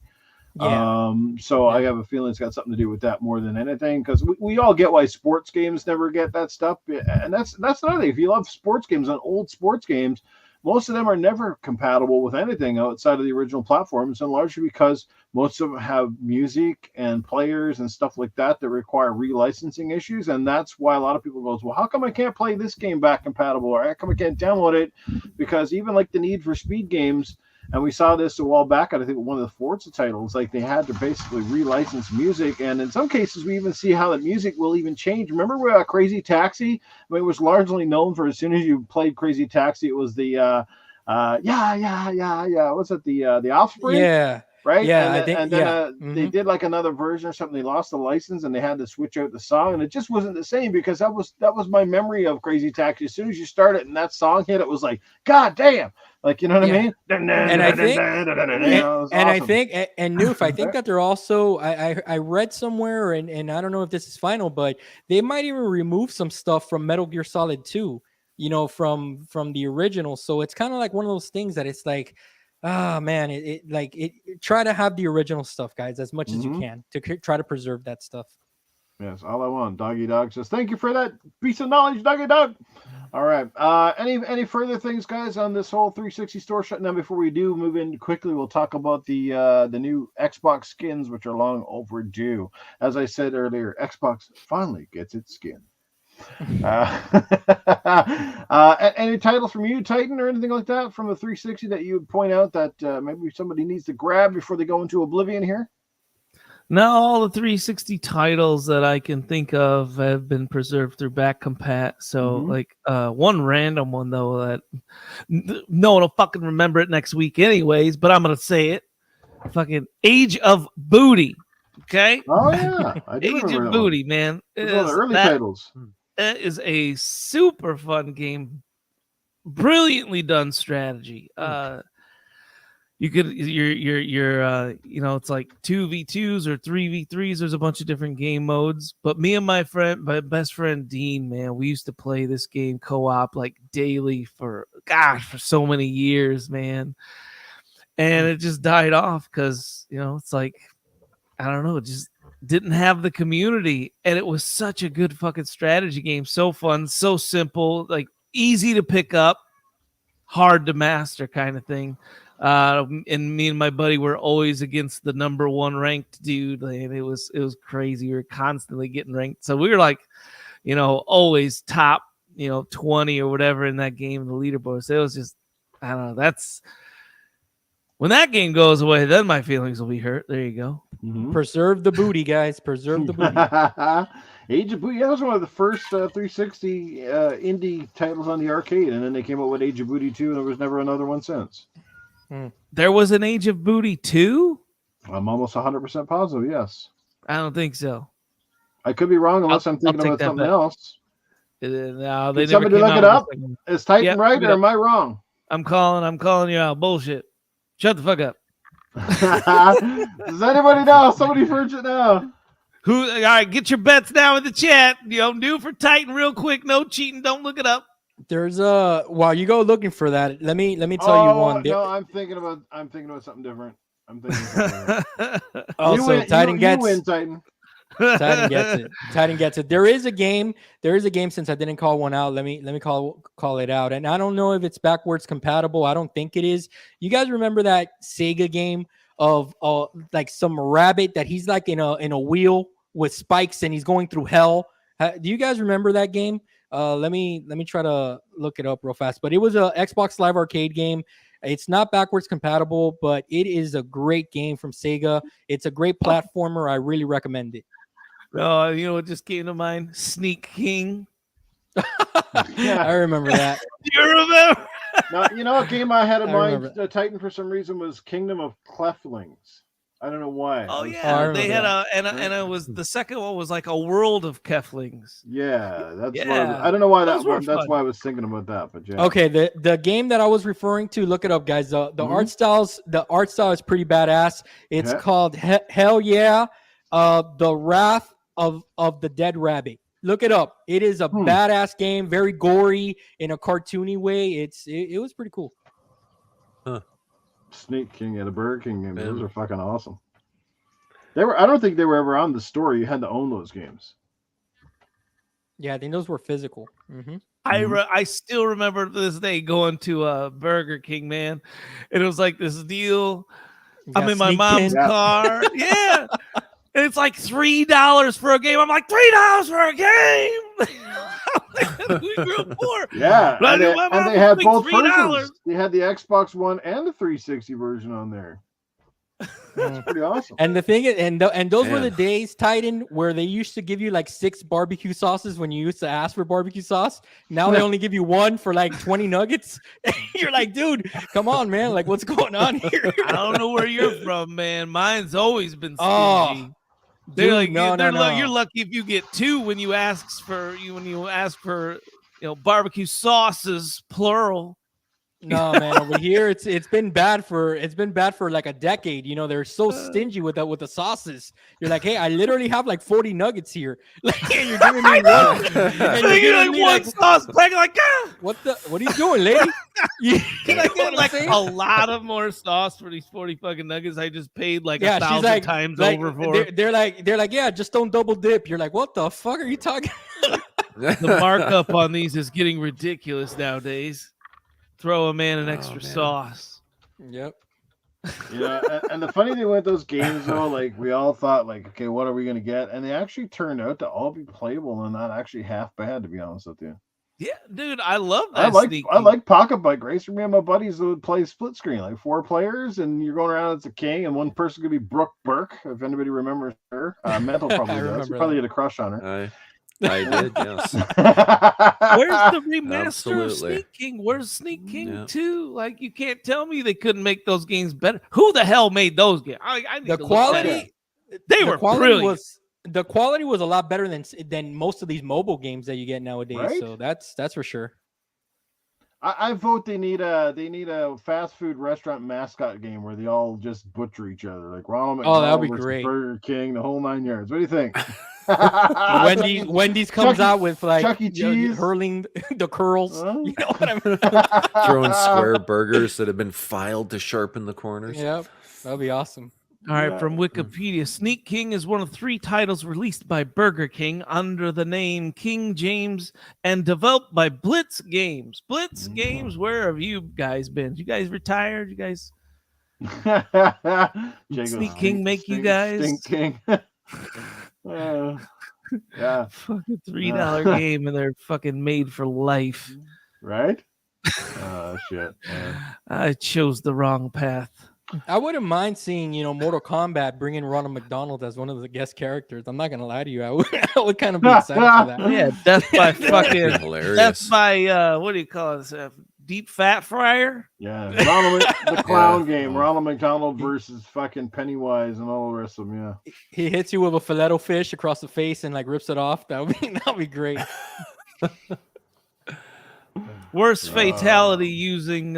Yeah. I have a feeling it's got something to do with that more than anything, because we all get why sports games never get that stuff, and that's another thing. If you love sports games, on old sports games, most of them are never compatible with anything outside of the original platforms, and largely because most of them have music and players and stuff like that require relicensing issues, and that's why a lot of people goes, well, how come I can't play this game back compatible, or how come I can't download it? Because even like the Need for Speed games, and we saw this a while back, I think one of the Forza titles, like they had to basically relicense music, and in some cases we even see how the music will even change. Remember Crazy Taxi? I mean, it was largely known for, as soon as you played Crazy Taxi, it was the what's it, the Offspring? Yeah. Right? Yeah, and then they did like another version or something. They lost the license and they had to switch out the song, and it just wasn't the same, because that was my memory of Crazy Taxi. As soon as you start it and that song hit, it was like, God damn. Like, you know what I mean? And I think, Noof, I think that they're also, I read somewhere, and I don't know if this is final, but they might even remove some stuff from Metal Gear Solid 2, from the original. So it's kind of like one of those things that it's like, man, try to have the original stuff, guys, as much as you can to try to preserve that stuff. Yes, all I want. Doggy Dog says, thank you for that piece of knowledge, Doggy Dog. All right. Any further things, guys, on this whole 360 store shutting down? Before we do move in quickly, we'll talk about the new Xbox skins, which are long overdue. As I said earlier, Xbox finally gets its skin. Any titles from you, Titan, or anything like that from the 360 that you would point out that maybe somebody needs to grab before they go into oblivion here? No, all the 360 titles that I can think of have been preserved through back compat. So, one random one, though, that no one will fucking remember it next week anyways, but I'm going to say it. Fucking Age of Booty. Okay? Oh, yeah. I do Age of Booty, man. Those are the early titles. It is a super fun game. Brilliantly done strategy. You could you're it's like 2v2s or 3v3s. There's a bunch of different game modes. But me and my best friend Dean, man, we used to play this game co-op like daily for so many years, man. And it just died off because it's like, I don't know, it just didn't have the community. And it was such a good fucking strategy game. So fun, so simple, like easy to pick up, hard to master kind of thing. And me and my buddy were always against the number one ranked dude, and it was crazy. We were constantly getting ranked, so we were like, always top, 20 or whatever in that game, the leaderboard. So it was just, I don't know. That's when that game goes away, then my feelings will be hurt. There you go. Mm-hmm. Preserve the booty, guys. Preserve the booty. Age of Booty. That was one of the first 360 indie titles on the arcade, and then they came out with Age of Booty 2, and there was never another one since. There was an Age of Booty 2? I'm almost 100% positive, yes. I don't think so. I could be wrong unless I'm thinking about something else. No, Did somebody look it up? Is Titan right, or am I wrong? I'm calling you out. Bullshit. Shut the fuck up. Does anybody know? Somebody search it now. All right, get your bets now in the chat. Do for Titan real quick. No cheating. Don't look it up. There's while you go looking for that, let me tell you one. No, I'm thinking about something different. I'm thinking. Also, Titan you win, Titan. Titan gets it. Titan gets it. There is a game. Since I didn't call one out, let me call it out. And I don't know if it's backwards compatible. I don't think it is. You guys remember that Sega game of like some rabbit that he's like in a wheel with spikes and he's going through hell? Do you guys remember that game? Let me try to look it up real fast. But it was a Xbox Live Arcade game. It's not backwards compatible, but it is a great game from Sega. It's a great platformer. I really recommend it. Oh, you know what just came to mind? Sneak King. Yeah, I remember that. You remember? Now, you know what game I had in mind, Titan, for some reason, was Kingdom of Cleflings. I don't know why. Oh yeah, they had and it was the second one was like a world of Keflings. Yeah, I don't know why that's why I was thinking about that. But yeah. Okay, the game that I was referring to, look it up, guys. The art style is pretty badass. It's called Hell Yeah, the Wrath of the Dead Rabbit. Look it up. It is a badass game, very gory in a cartoony way. It was pretty cool. Huh. Sneak King at a Burger King game. Those are fucking awesome. I don't think they were ever on the store. You had to own those games. Yeah, I think those were physical. Mm-hmm. I still remember to this day going to a Burger King, man. And it was like this deal. I'm in my mom's car. Yeah. And it's like $3 for a game. I'm like, $3 for a game. We grew up poor. Yeah, and they had both versions. They had the Xbox One and the 360 version on there. That's pretty awesome. And the thing is, and those were the days, Titan, where they used to give you like 6 barbecue sauces when you used to ask for barbecue sauce. Now they only give you 1 for like 20 nuggets. You're like, dude, come on, man. Like, what's going on here? I don't know where you're from, man. Mine's always been stingy. Oh. They're like, no. You're lucky if you get 2 when you ask for barbecue sauces, plural. No, man, over here it's been bad for like a decade. You know, they're so stingy with the sauces. You're like, hey, I literally have like 40 nuggets here. Like, and you're giving me one. And you're like one sauce pack, like, what are you doing, lady? Can I get like a lot of more sauce for these 40 fucking nuggets? I just paid like 1,000 times over for. They're like, yeah, just don't double dip. You're like, what the fuck are you talking? The markup on these is getting ridiculous nowadays. Throw a man an extra sauce. Yep. Yeah, and the funny thing with those games, though, like we all thought, like, okay, what are we gonna get? And they actually turned out to all be playable and not actually half bad, to be honest with you. Yeah, dude, I love that. I like Pocket Bike Racer. Me and my buddies would play split screen, like 4 players, and you're going around as a king, and one person could be Brooke Burke, if anybody remembers her. Mental probably does. You probably had a crush on her. I did, yes. Where's the remaster of Sneak King? Where's Sneak King 2? Like, you can't tell me they couldn't make those games better. Who the hell made those games? I need the to quality. They were brilliant. The quality was a lot better than most of these mobile games that you get nowadays. Right? So that's for sure. I vote they need a fast food restaurant mascot game where they all just butcher each other, like Ronald McDonald that would be versus great. Burger King, the whole 9 yards. What do you think? Wendy's comes out with like Chuck E. Cheese hurling the curls. You know what I mean? Throwing square burgers that have been filed to sharpen the corners. Yep, that'd be awesome. All right, from Wikipedia, Sneak King is one of 3 titles released by Burger King under the name King James and developed by Blitz Games. Blitz Games, where have you guys been? You guys retired? You guys? Sneak King make you guys? Stink King. Yeah. Fucking $3 game, and they're fucking made for life. Right? Oh, shit. I chose the wrong path. I wouldn't mind seeing, Mortal Kombat bring in Ronald McDonald as one of the guest characters. I'm not gonna lie to you. I would kind of be excited for that. Yeah, Death by fucking hilarious. Death by what do you call it? Deep Fat Fryer? Yeah, Ronald the clown game. Ronald McDonald versus fucking Pennywise and all the rest of them. Yeah, he hits you with a fillet fish across the face and like rips it off. That'd be great. Worst fatality using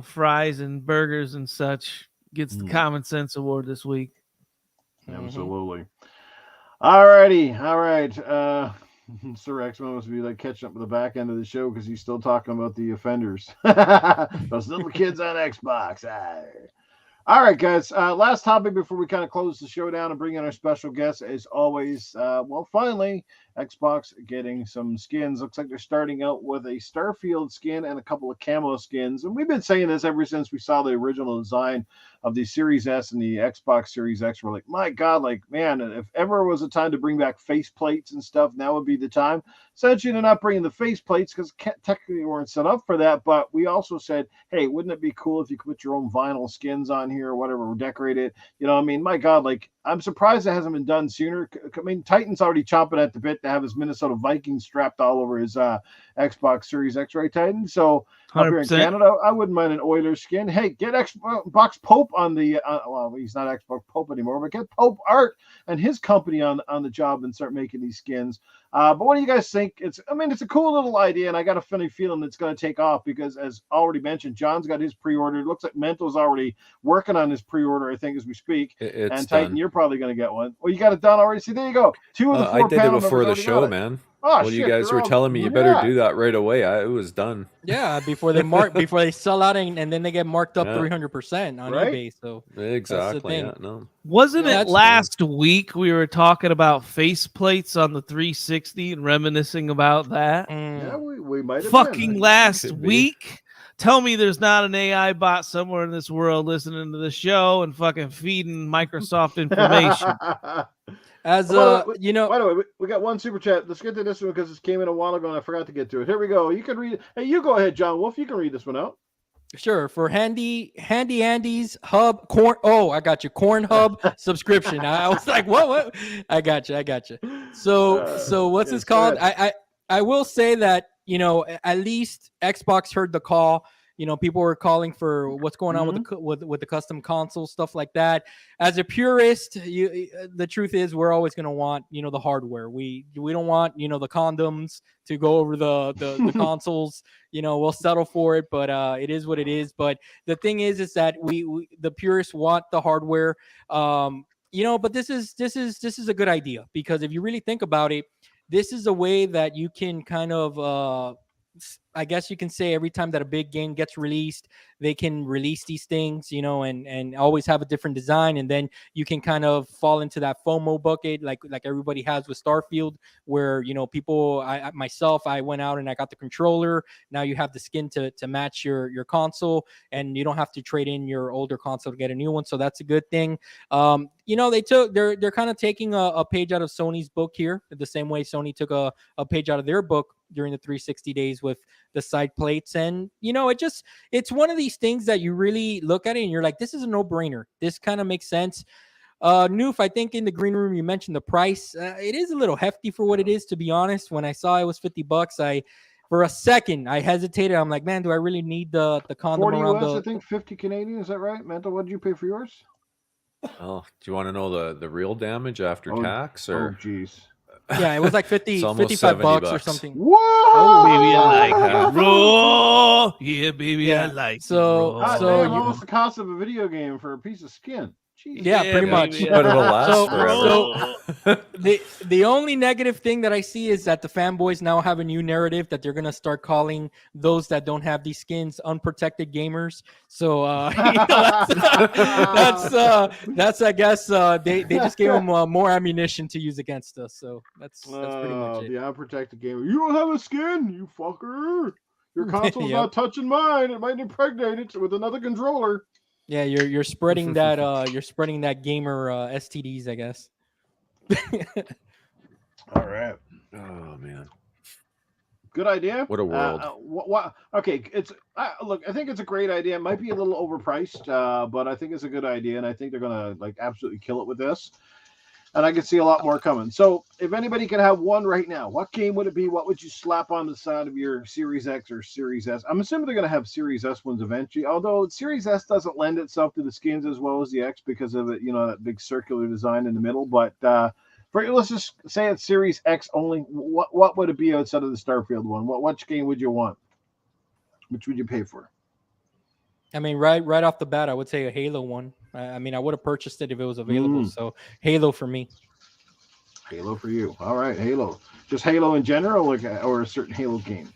fries and burgers and such gets the Common Sense Award this week. Absolutely. All right. Sir X must be like catching up with the back end of the show because he's still talking about the offenders. Those little kids on Xbox. All right, guys. Last topic before we kind of close the show down and bring in our special guest, as always. Finally, Xbox getting some skins. Looks like they're starting out with a Starfield skin and a couple of camo skins. And we've been saying this ever since we saw the original design of the Series S and the Xbox Series X. We're like, my God, like, man, if ever was a time to bring back face plates and stuff, now would be the time. Essentially, they're not bringing the face plates because technically weren't set up for that. But we also said, hey, wouldn't it be cool if you could put your own vinyl skins on here or whatever, or decorate it? You know, I mean, my God, like, I'm surprised it hasn't been done sooner. I mean, Titan's already chomping at the bit to have his Minnesota Vikings strapped all over his Xbox Series X, right, Titan? So 100%. Up here in Canada, I wouldn't mind an Oilers skin. Hey, get Xbox Pope on the well, he's not Xbox Pope anymore, but get Pope Art and his company on the job and start making these skins. But what do you guys think? It's a cool little idea, and I got a funny feeling it's going to take off because, as already mentioned, John's got his pre-order. It looks like Mental's already working on his pre-order, I think, as we speak. It's and Titan, done. You're probably going to get one. Well, you got it done already. See, there you go. 2 of the 4 I did it before the show, man. Oh, well, you guys were telling me you better do that right away. It was done. Yeah, before they sell out and then they get marked up 300% on eBay. So exactly. Yeah, no. Wasn't it last week we were talking about face plates on the 360 and reminiscing about that? Yeah, we might have fucking last week. Tell me there's not an AI bot somewhere in this world listening to the show and fucking feeding Microsoft information. As you know, by the way, we got one super chat. Let's get to this one because this came in a while ago and I forgot to get to it. Here we go. You can read it. Hey, you go ahead, John Wolf. You can read this one out. Sure. For Handy Andy's Hub Corn. Oh, I got you. Corn Hub subscription. I was like, what? I got you. So what's this called? I will say that, you know, at least Xbox heard the call. You know, people were calling for what's going on with the custom console, stuff like that. As a purist, the truth is we're always going to want, you know, the hardware. We don't want, you know, the condoms to go over the consoles. You know, we'll settle for it, but it is what it is. But the thing is that we the purists want the hardware. You know, but this is a good idea because if you really think about it, this is a way that you can kind of I guess you can say every time that a big game gets released, they can release these things, you know, and always have a different design. And then you can kind of fall into that FOMO bucket like everybody has with Starfield, where, you know, people, I went out and I got the controller. Now you have the skin to match your console, and you don't have to trade in your older console to get a new one. So that's a good thing. You know, they're kind of taking a page out of Sony's book here, the same way Sony took a page out of their book during the 360 days with the side plates. And, you know, it's one of these things that you really look at it and you're like, this is a no-brainer. This kind of makes sense. Noof, I think in the green room you mentioned the price. It is a little hefty for what it is, to be honest. When I saw it was $50, for a second I hesitated. I'm like, man, do I really need the condom 40 around US, I think 50 Canadian, is that right? Mental, what did you pay for yours? Oh, do you want to know the real damage after tax? Or geez. Yeah, it was like 55 bucks or something. Whoa! Oh, baby, I like that. Raw. Yeah, baby, I like so. Almost the cost of a video game for a piece of skin. Jeez. Yeah, pretty much. But it'll last forever. The only negative thing that I see is that the fanboys now have a new narrative that they're gonna start calling those that don't have these skins unprotected gamers. So that's I guess they just gave them more ammunition to use against us. So that's pretty much it. The unprotected gamer. You don't have a skin, you fucker. Your console's not touching mine. It might impregnate it with another controller. Yeah, you're spreading that gamer STDs, I guess. All right. Oh man, good idea. What a world. Okay, look. I think it's a great idea. It might be a little overpriced, but I think it's a good idea, and I think they're gonna absolutely kill it with this. And I can see a lot more coming. So if anybody can have one right now, what game would it be? What would you slap on the side of your Series X or Series S? I'm assuming they're going to have Series S ones eventually, although Series S doesn't lend itself to the skins as well as the X because of it, you know, that big circular design in the middle. But let's just say it's Series X only. What would it be outside of the Starfield one? Which game would you want? Which would you pay for? I mean, right off the bat, I would say a Halo one. I mean, I would have purchased it if it was available. So Halo for me. Halo for you. All right, Halo. Just Halo in general, or a certain Halo game?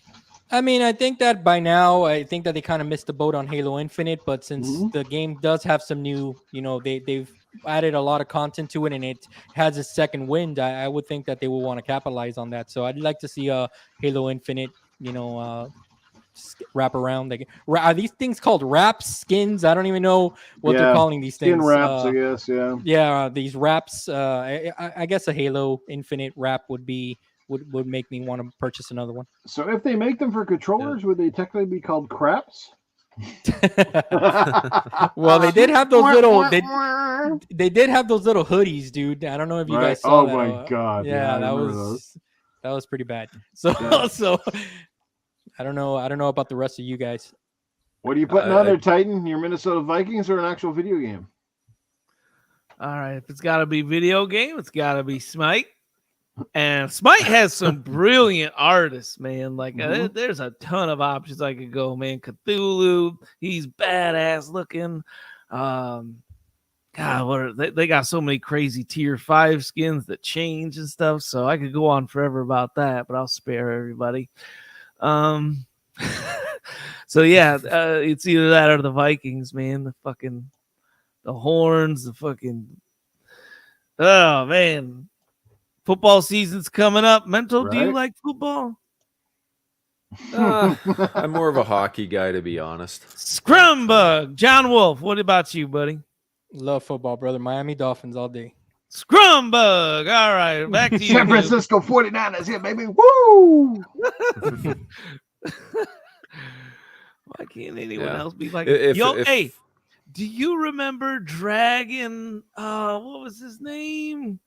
I mean, I think that by now, I think that they kind of missed the boat on Halo Infinite. But since the game does have some new, they've added a lot of content to it, and it has a second wind, I would think that they will want to capitalize on that. So I'd like to see a Halo Infinite, wrap around. Like, are these things called wraps, skins? I don't even know what they're calling these things. Skin wraps, I guess. Yeah. Yeah, these wraps. I guess a Halo Infinite wrap would make me want to purchase another one. So if they make them for controllers, would they technically be called craps? Well, they did have those little they did have those little hoodies, dude. I don't know if you guys saw that. Oh my god. Yeah, that was pretty bad. So I don't know about the rest of you guys. What are you putting on there, Titan? Your Minnesota Vikings or an actual video game? All right, if it's got to be video game, it's got to be Smite. And Smite has some brilliant artists, man. Like, there's a ton of options I could go, man. Cthulhu, he's badass looking. God, they got so many crazy tier 5 skins that change and stuff. So I could go on forever about that, but I'll spare everybody. So yeah, it's either that or the Vikings, man. The horns, oh man. Football season's coming up. Mental, do you like football? I'm more of a hockey guy, to be honest. Scrumbug. John Wolf, what about you, buddy? Love football, brother. Miami Dolphins all day. Scrumbug. All right, back to you. San Francisco 49ers here, baby. Woo! Why can't anyone else be like hey, do you remember Dragon? What was his name?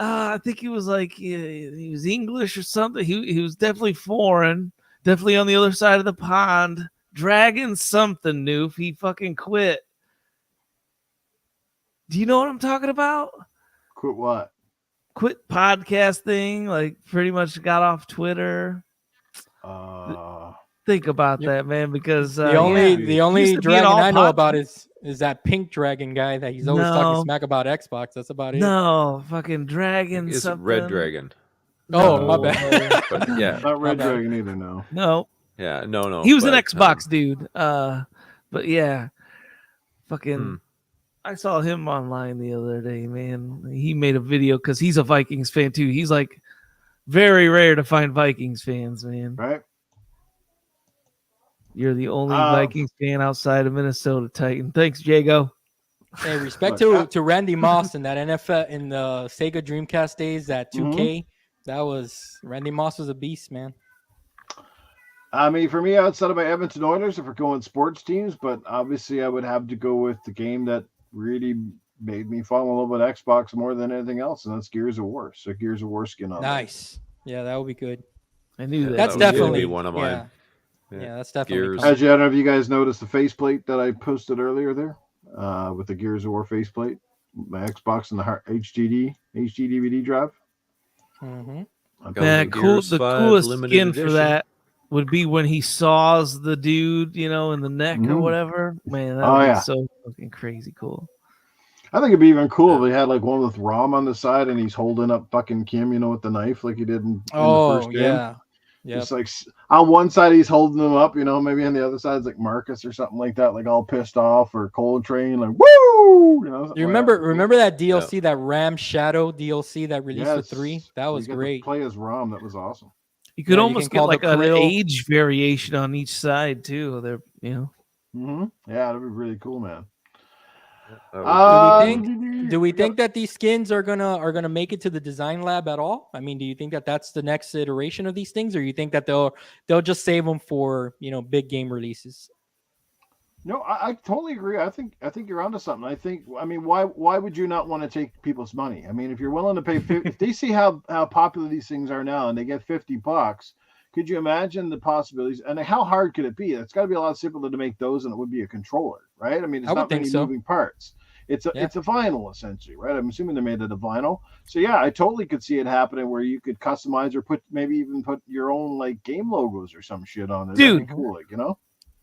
I think he was like he was English or something. He was definitely foreign, definitely on the other side of the pond. Dragon something new. He fucking quit. Do you know what I'm talking about? Quit what? Quit podcasting. Like pretty much got off Twitter. Think about that, man, because the only dragon I know about is that pink dragon guy that he's always talking smack about Xbox. That's about it. No, fucking dragon. It's something. Red Dragon. Oh, my bad. But yeah, not Red Dragon either. No. Yeah, no. He was an Xbox dude. But yeah, fucking. I saw him online the other day, man. He made a video because he's a Vikings fan too. He's like very rare to find Vikings fans, man. Right. You're the only Vikings fan outside of Minnesota, Titan. Thanks, Jago. Hey, respect to Randy Moss in that NFL in the Sega Dreamcast days, that 2K. That was Randy Moss was a beast, man. I mean, for me, outside of my Edmonton Oilers, if we're going sports teams, but obviously I would have to go with the game that really made me fall in love with Xbox more than anything else, and that's Gears of War. So Gears of War skin on. Nice. Yeah, that would be good. I knew that. That's definitely one of mine. Yeah, that's definitely. I don't know if you guys noticed the faceplate that I posted earlier there, with the Gears of War faceplate, my Xbox and the HD DVD drive. The coolest skin for that would be when he saws the dude, in the neck or whatever. Man, that would be so fucking crazy cool. I think it'd be even cool if they had like one with Rom on the side and he's holding up fucking Kim, with the knife like he did in the first game. Yeah. It's like on one side he's holding them up, maybe on the other side is like Marcus or something like that, like all pissed off, or Coltrane, like woo! You remember that DLC, that Ram Shadow DLC that released for 3? That was great. Play as Rom, that was awesome. You could almost get like an age variation on each side too. There, Yeah, that'd be really cool, man. Do we think that these skins are gonna make it to the design lab at all? I mean, do you think that that's the next iteration of these things, or you think that they'll just save them for big game releases? No, I totally agree. I think you're onto something. Why would you not want to take people's money? I mean, if you're willing to pay, if they see how popular these things are now and they get $50, could you imagine the possibilities? And how hard could it be? It's got to be a lot simpler to make those than it would be a controller, right? I mean, it's not many moving parts. It's a vinyl essentially, right? I'm assuming they made it a vinyl. So yeah, I totally could see it happening where you could customize or maybe even put your own like game logos or some shit on it. Dude, cool,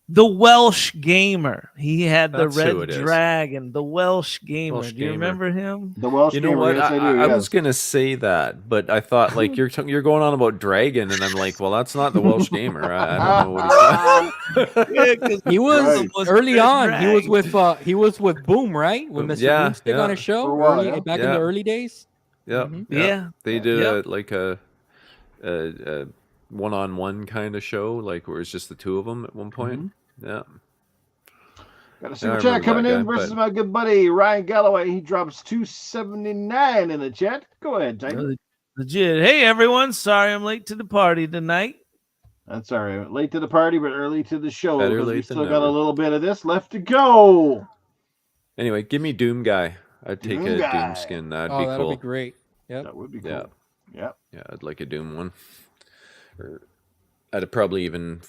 The Welsh Gamer. He had That's the who red it is. dragon. The Welsh Gamer. Welsh Do you Gamer. remember him? The Welsh You know Gamer, what? yes, I do. I Yes. was gonna say that, but I thought like you're going on about dragon, and I'm like, well, that's not the Welsh Gamer. I don't know what he's Yeah, 'cause He was Right. early red on. dragon. He was with Boom, right? With Mr. Yeah, Boomstick on his show For a while, early yeah. back in Yeah. the early days. Yeah, Mhm. Yeah. They did Yep. a one-on-one kind of show, like where it's just the two of them at one point. Yeah. Got a I super remember chat coming that in guy, versus but- my good buddy Ryan Galloway. He drops 279 in the chat. Go ahead, Titan. Legit. Hey, everyone. Sorry I'm late to the party tonight. That's all right. Late to the party, but early to the show. Better Because we late than still got a never. little bit of this left to go. Anyway, give me Doom Guy. I'd take Doom a Guy. Doom skin. That'd Oh, be that'll cool. be great. Yep. That would be cool. Yeah. Yeah. Yeah, I'd like a Doom one. Or I'd probably even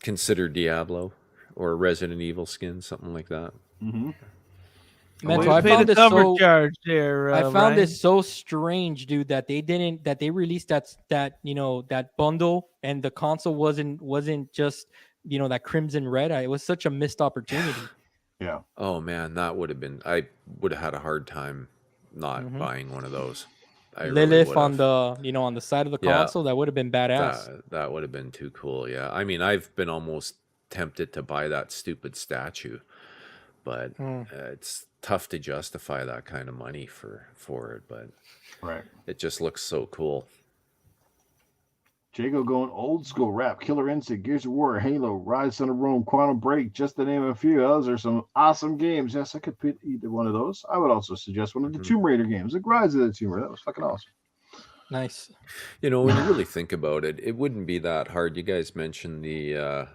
consider Diablo or a Resident Evil skin, something like that. Mm-hmm. Man, Way so to I pay found the this cover so charge there. I found Ryan. this so strange, dude, that they released that bundle and the console wasn't just that crimson red. It was such a missed opportunity. Yeah. Oh man, that would have been. I would have had a hard time not Mhm. buying one of those. I Lilith really on would've. the on the side of the Yeah. console, that would have been badass. That would have been too cool. Yeah, I mean, I've been almost tempted to buy that stupid statue, but it's tough to justify that kind of money for it. But Right. it just looks so cool. Jago going old school rap. Killer Instinct, Gears of War, Halo, Rise, Son of Rome, Quantum Break, just to name a few. Those are some awesome games. Yes, I could pick either one of those. I would also suggest one of the Tomb Raider games. The Rise of the Tomb Raider. That was fucking awesome. Nice. You know, when you really think about it, it wouldn't be that hard. You guys mentioned the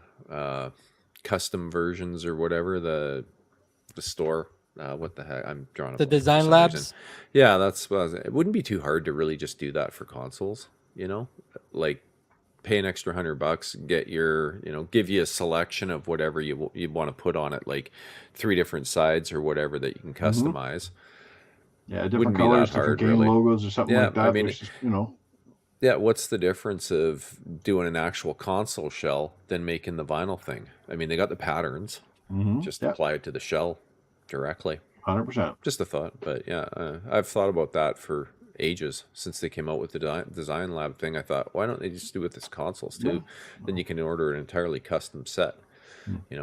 custom versions or whatever, the store. What the heck? I'm drawing a The blank for Design some Labs. reason. Yeah, that's what I was, it wouldn't be too hard to really just do that for consoles. You know, like pay an extra $100, get your, give you a selection of whatever you want to put on it, like 3 different sides or whatever that you can customize. Yeah, Wouldn't different be colors, that hard, different game really. logos or something Yeah, like that. I mean, which is, Yeah, what's the difference of doing an actual console shell than making the vinyl thing? I mean, they got the patterns. Just apply it to the shell directly. 100%. Just a thought, but yeah, I've thought about that for ages since they came out with the design lab thing. I thought, why don't they just do it with this consoles too? Then you can order an entirely custom set.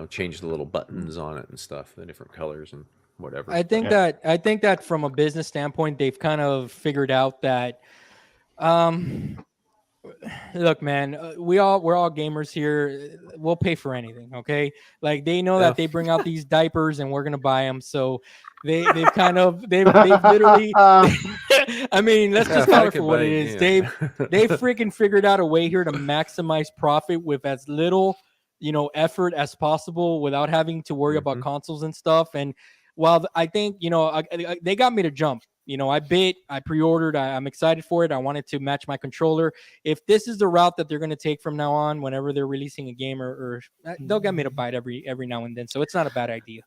Change the little buttons on it and stuff, the different colors and whatever. I think that from a business standpoint, they've kind of figured out that look, man, we're all gamers here. We'll pay for anything, okay? Like they know that they bring out these diapers and we're gonna buy them. So they've literally. I mean, let's just call it for what it is. They've freaking figured out a way here to maximize profit with as little effort as possible without having to worry about consoles and stuff. And while I think they got me to jump. I pre-ordered. I'm excited for it. I wanted to match my controller. If this is the route that they're going to take from now on, whenever they're releasing a game, or they'll get me to buy it every now and then. So it's not a bad idea.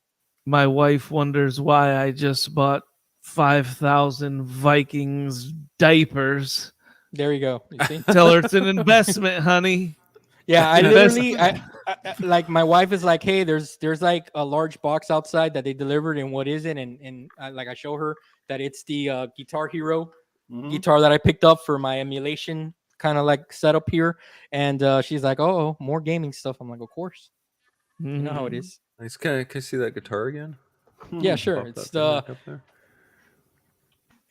My wife wonders why I just bought 5,000 Vikings diapers. There you go. You see? Tell her it's an investment, honey. Yeah, I literally, I like my wife is like, hey, there's like a large box outside that they delivered, and what is it? And I show her that it's the Guitar Hero guitar that I picked up for my emulation kind of like setup here, and she's like, oh, more gaming stuff. I'm like, of course, you know how it is. Nice. Can I see that guitar again? Yeah, sure. It's the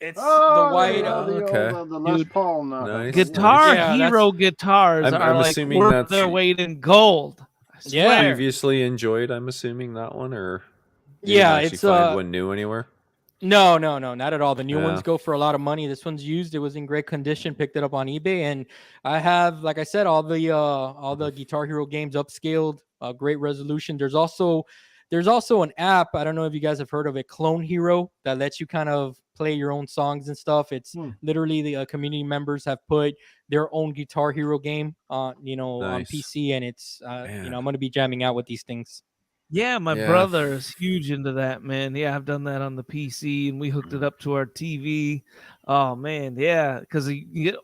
the white. the Les Paul. Nice. Guitar Yeah, Hero guitars I'm are like assuming worth that's- their weight in gold. I Yeah. swear. Previously enjoyed, I'm assuming that one, or you Yeah, didn't actually it's find one new anywhere. No, not at all. The new Yeah. ones go for a lot of money. This one's used. It was in great condition. Picked it up on eBay, and I have, like I said, all the Guitar Hero games upscaled. Great resolution. There's also an app. I don't know if you guys have heard of it, Clone Hero, that lets you kind of play your own songs and stuff. It's literally the community members have put their own Guitar Hero game on Nice. PC, and it's I'm going to be jamming out with these things. Yeah, my brother is huge into that, man. Yeah, I've done that on the PC, and we hooked it up to our TV. Oh man, yeah, because you get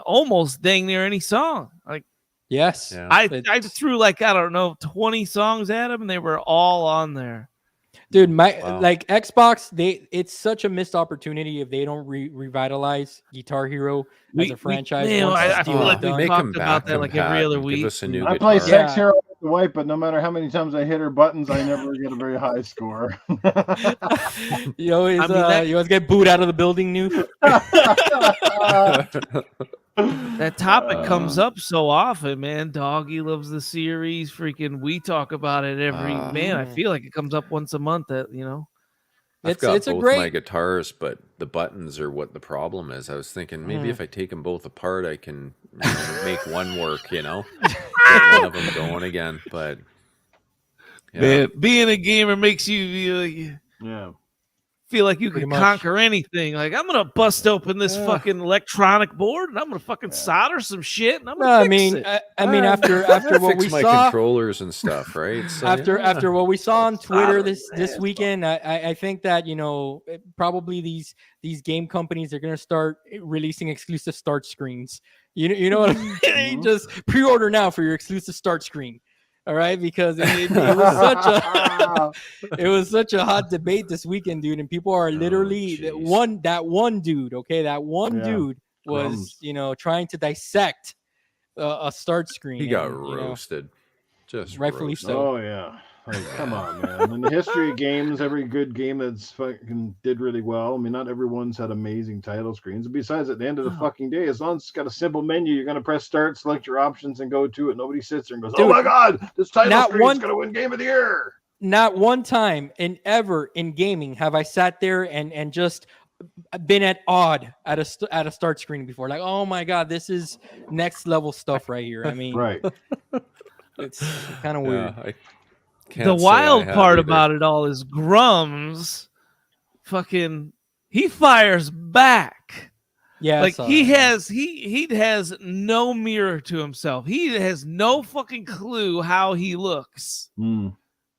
almost dang near any song. Like Yes. Yeah. I threw like, I don't know, 20 songs at them and they were all on there. Dude, like Xbox, it's such a missed opportunity if they don't revitalize Guitar Hero as a franchise. I feel like we talked about that like every other week. Give us a new I guitar. play Sex Hero with the wife, but no matter how many times I hit her buttons, I never get a very high score. you always get booed out of the building, New. That topic comes up so often, man. Doggy loves the series. Freaking, we talk about it every man. I feel like it comes up once a month. That I've got both my guitars, but the buttons are what the problem is. I was thinking maybe if I take them both apart, I can make one work. Get one of them going again. But man, being a gamer makes you feel like you can conquer anything. Like, I'm gonna bust open this fucking electronic board and I'm gonna fucking solder some shit and I'm gonna fix it. I mean, after what we my saw, controllers and stuff, right? So, after what we saw on Twitter this weekend, I think that probably these game companies are gonna start releasing exclusive start screens. You know what I mean? Just pre-order now for your exclusive start screen. All right, because it was such a hot debate this weekend, dude, and people are literally that one dude. Okay, that one dude was trying to dissect a start screen. He got roasted, just rightfully roasted. so. Oh yeah. Like, come on, man. In the history of games, every good game that's fucking did really well. I mean, not everyone's had amazing title screens. Besides, at the end of the fucking day, as long as it's got a simple menu, you're going to press start, select your options, and go to it. Nobody sits there and goes, "Oh my God, this title screen is going to win Game of the Year." Not one time ever in gaming have I sat there and just been at odd at a start screen before. Like, oh my God, this is next level stuff right here. I mean, right. It's kind of weird. The wild part about it all is Grums he fires back. Yeah, like he has no mirror to himself. He has no fucking clue how he looks in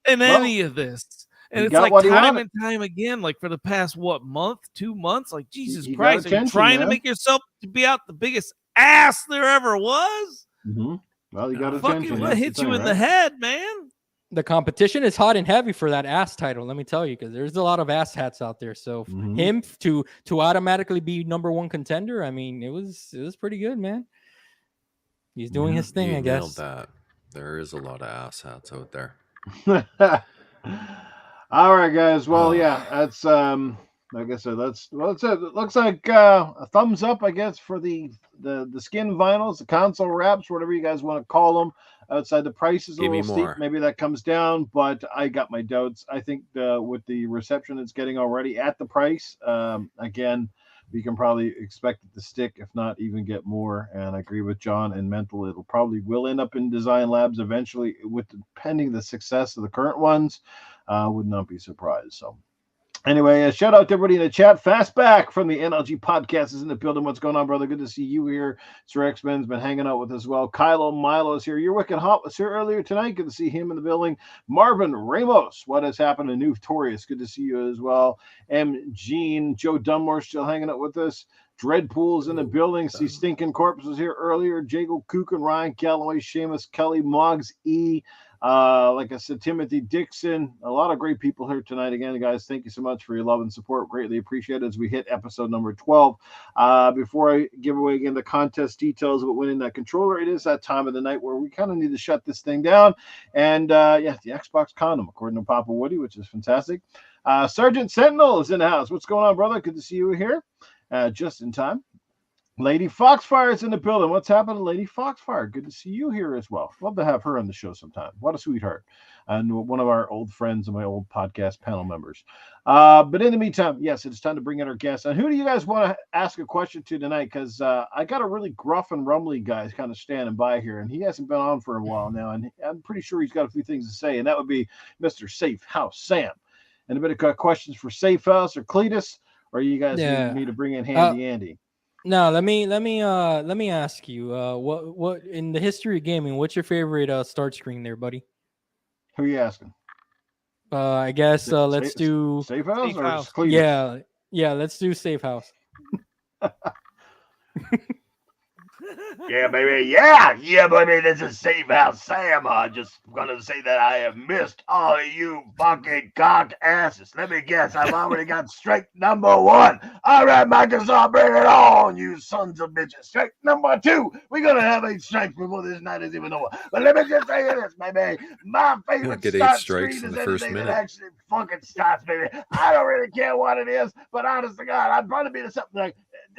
any of this. And it's like time and time again, like for the past 2 months, like Jesus Christ, are you trying to make yourself to be out the biggest ass there ever was? Mm-hmm. Well, you got attention. What hit you in the head, man? The competition is hot and heavy for that ass title, let me tell you, because there's a lot of ass hats out there. So him to automatically be number one contender, I mean, it was pretty good, man. He's doing his thing, I guess. That. There is a lot of ass hats out there. All right, guys. Well, that's like I said, that's it. It looks like a thumbs up, I guess, for the skin vinyls, the console wraps, whatever you guys want to call them. Outside, the price is a little steep. Maybe that comes down, but I got my doubts. I think with the reception it's getting already at the price, again, we can probably expect it to stick, if not even get more. And I agree with John and Mental. It'll probably will end up in design labs eventually, pending the success of the current ones. Would not be surprised. So. Anyway, shout out to everybody in the chat. Fastback from the NLG podcast is in the building. What's going on, brother? Good to see you here. Sir X-Men's been hanging out with us as well. Kylo Milo is here. Your Wicked Hot was here earlier tonight. Good to see him in the building. Marvin Ramos, what has happened to Notorious? Good to see you as well. M. Gene, Joe Dunmore still hanging out with us. Dreadpool's in the building. See Stinking Corpse was here earlier. Jago Kook and Ryan Calloway, Seamus Kelly, Moggs E. Like I said, Timothy Dixon, a lot of great people here tonight. Again, guys, thank you so much for your love and support. Greatly appreciated as we hit episode number 12. Before I give away again the contest details about winning that controller, it is that time of the night where we kind of need to shut this thing down. And the Xbox condom, according to Papa Woody, which is fantastic. Sergeant Sentinel is in the house. What's going on, brother? Good to see you here. Just in time. Lady Foxfire is in the building. What's happening, Lady Foxfire? Good to see you here as well. Love to have her on the show sometime. What a sweetheart. And one of our old friends and my old podcast panel members. But in the meantime, yes, it's time to bring in our guests. And who do you guys want to ask a question to tonight? Because I got a really gruff and rumbly guy kind of standing by here, and he hasn't been on for a while now. And I'm pretty sure he's got a few things to say, and that would be Mr. Safe House Sam. And a bit of questions for Safe House or Cletus, or you guys need me to bring in Handy Andy? No, let me ask you, what in the history of gaming, what's your favorite start screen there, buddy? Who are you asking? I guess let's do Safe House or House. Cletus? Yeah, let's do Safe House. Yeah, baby. Yeah, baby. This is Safe House Sam. Just gonna say that I have missed all of you fucking cock asses. Let me guess. I've already got strike number 1. All right, Microsoft, bring it on, you sons of bitches. Strike number 2. We're gonna have 8 strikes before this night is even over. But let me just say this, baby. My favorite get 8 start strikes screen in is the first anything that minute. actually fucking starts, baby. I don't really care what it is, but honest to God, I'd probably be something like.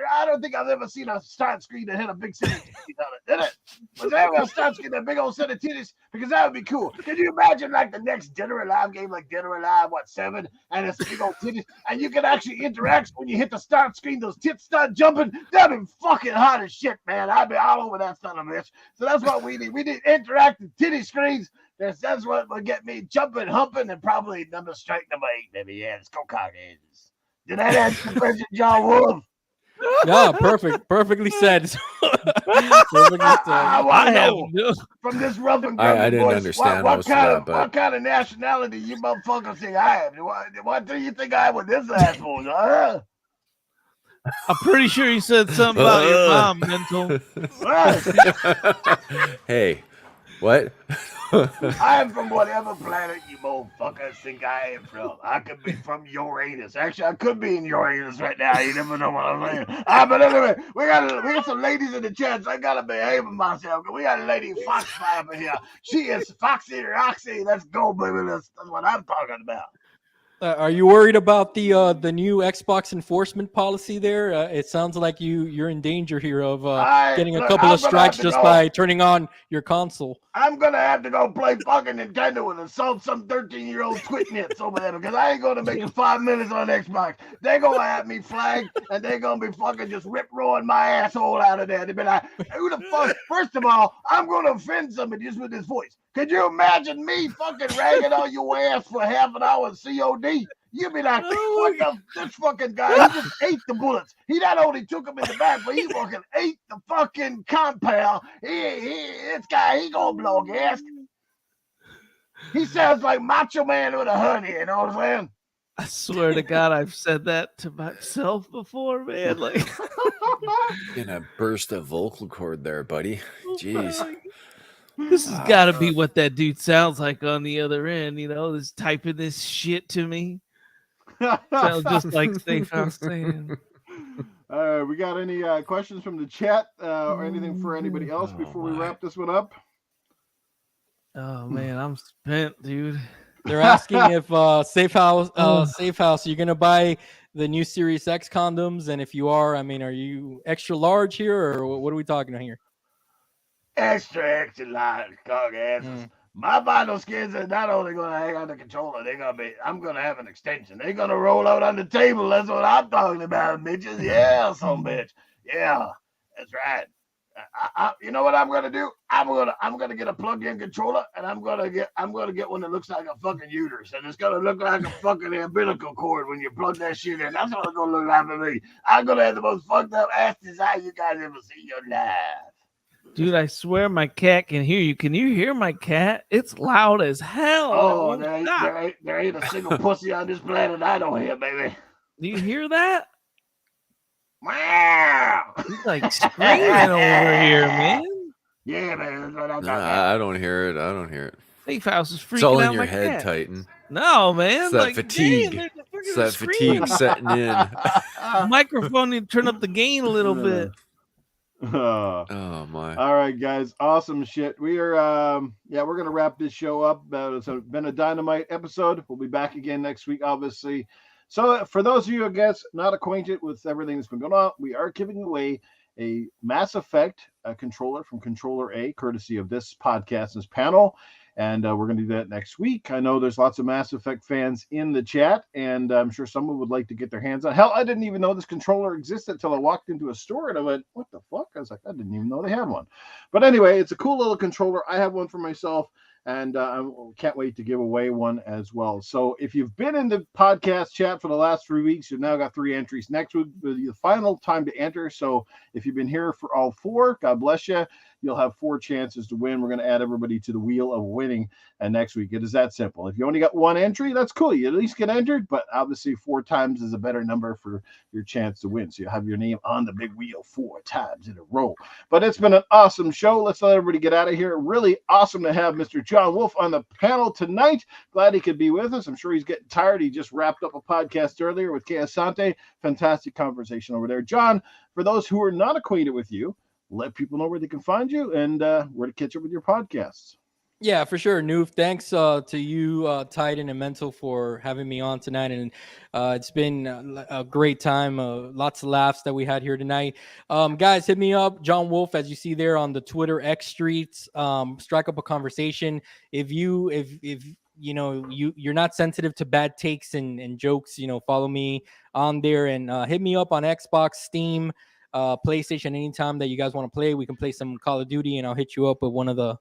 I don't think I've ever seen a start screen that had a big set of titties on it, did it? Was there ever a start screen that big old set of titties? Because that would be cool. Can you imagine like the next Dead or Alive game, like Dead or Alive, 7, and it's big old titties, and you can actually interact when you hit the start screen, those tits start jumping? That'd be fucking hot as shit, man. I'd be all over that son of a bitch. So that's what we need. We need interactive titty screens. That's what would get me jumping, humping, and probably strike number 8, baby. Yeah, let's go cock ages. Did that answer the question, John Wolf? Yeah, perfectly said. Perfectly said. I have from this rough and grumpy I didn't voice, understand what most of that, but what kind of nationality you motherfuckers think I am? What do you think I am with this asshole? Huh? I'm pretty sure you said something about your mom, mental. Hey, what? I am from whatever planet you motherfuckers think I am from. I could be from Uranus. Actually, I could be in Uranus right now. You never know what I'm saying. But anyway, we got some ladies in the chat, so I gotta behave myself. We got a lady Foxfire up here. She is Foxy Roxy. Let's go, baby. That's what I'm talking about. Are you worried about the new Xbox enforcement policy there? It sounds like you're in danger here of getting a couple of strikes just by turning on your console. I'm gonna have to go play fucking Nintendo and assault some 13-year-old twitnits over there because I ain't gonna make it 5 minutes on Xbox. They're gonna have me flagged and they're gonna be fucking just rip roaring my asshole out of there. They'll be like, who the fuck? First of all, I'm gonna offend somebody just with this voice. Could you imagine me fucking ragging on your ass for half an hour COD? You'd be like, this fucking guy, he just ate the bullets. He not only took them in the back, but he fucking ate the fucking compound. This guy, he gonna blow gas. He sounds like Macho Man with a hoodie, you know what I'm saying? I swear to God, I've said that to myself before, man. Like, in a burst of vocal cord there, buddy. Jeez. This has got to be what that dude sounds like on the other end, you know, this typing this shit to me. Sounds just like Safe House saying. We got any questions from the chat or anything for anybody else before we wrap this one up? Oh man, I'm spent, dude. They're asking if Safe House, you're gonna buy the new Series X condoms, and if you are, I mean, are you extra large here, or what are we talking about here? Extra large, cock asses. My vinyl skins are not only gonna hang on the controller, I'm gonna have an extension. They're gonna roll out on the table. That's what I'm talking about, bitches. Yeah, some bitch. Yeah, that's right. You know what I'm gonna do? I'm gonna get a plug-in controller, and I'm gonna get one that looks like a fucking uterus, and it's gonna look like a fucking umbilical cord when you plug that shit in. That's what it's gonna look like for me. I'm gonna have the most fucked up ass design you guys ever see in your life. Dude, I swear my cat can hear you. Can you hear my cat? It's loud as hell. Oh, there ain't a single pussy on this planet I don't hear, baby. Do you hear that? Wow! He's like screaming over here, man. Yeah, man. That's what I'm talking I don't hear it. Safe House is freaking out. It's all in your my head, cat. Titan. No, man. It's that fatigue. It's that fatigue setting in. Microphone need to turn up the gain a little bit. Oh my! All right, guys, awesome shit. We are, we're gonna wrap this show up. It's been a dynamite episode. We'll be back again next week, obviously. So, for those of you, I guess, not acquainted with everything that's been going on, we are giving away a Mass Effect controller from Controller A, courtesy of this podcast, this panel. And we're going to do that next week. I know there's lots of Mass Effect fans in the chat, and I'm sure someone would like to get their hands on. Hell, I didn't even know this controller existed until I walked into a store, and I went, what the fuck? I was like, I didn't even know they had one. But anyway, it's a cool little controller. I have one for myself, and I can't wait to give away one as well. So if you've been in the podcast chat for the last 3 weeks, you've now got 3 entries. Next week will be the final time to enter. So if you've been here for all 4, God bless you. you'll have 4 chances to win. We're going to add everybody to the wheel of winning next week. It is that simple. If you only got 1 entry, that's cool. You at least get entered, but obviously 4 times is a better number for your chance to win. So you have your name on the big wheel 4 times in a row. But it's been an awesome show. Let's let everybody get out of here. Really awesome to have Mr. John Wolf on the panel tonight. Glad he could be with us. I'm sure he's getting tired. He just wrapped up a podcast earlier with Kay Asante. Fantastic conversation over there. John, for those who are not acquainted with you, let people know where they can find you and where to catch up with your podcasts. Yeah, for sure, Noof. Thanks to you, Titan and Mental, for having me on tonight. And it's been a great time. Lots of laughs that we had here tonight. Guys, hit me up, John Wolf, as you see there on the Twitter X streets. Strike up a conversation. If you're not sensitive to bad takes and jokes, follow me on there and hit me up on Xbox, Steam, PlayStation. Anytime that you guys want to play, we can play some Call of Duty, and I'll hit you up with one of the.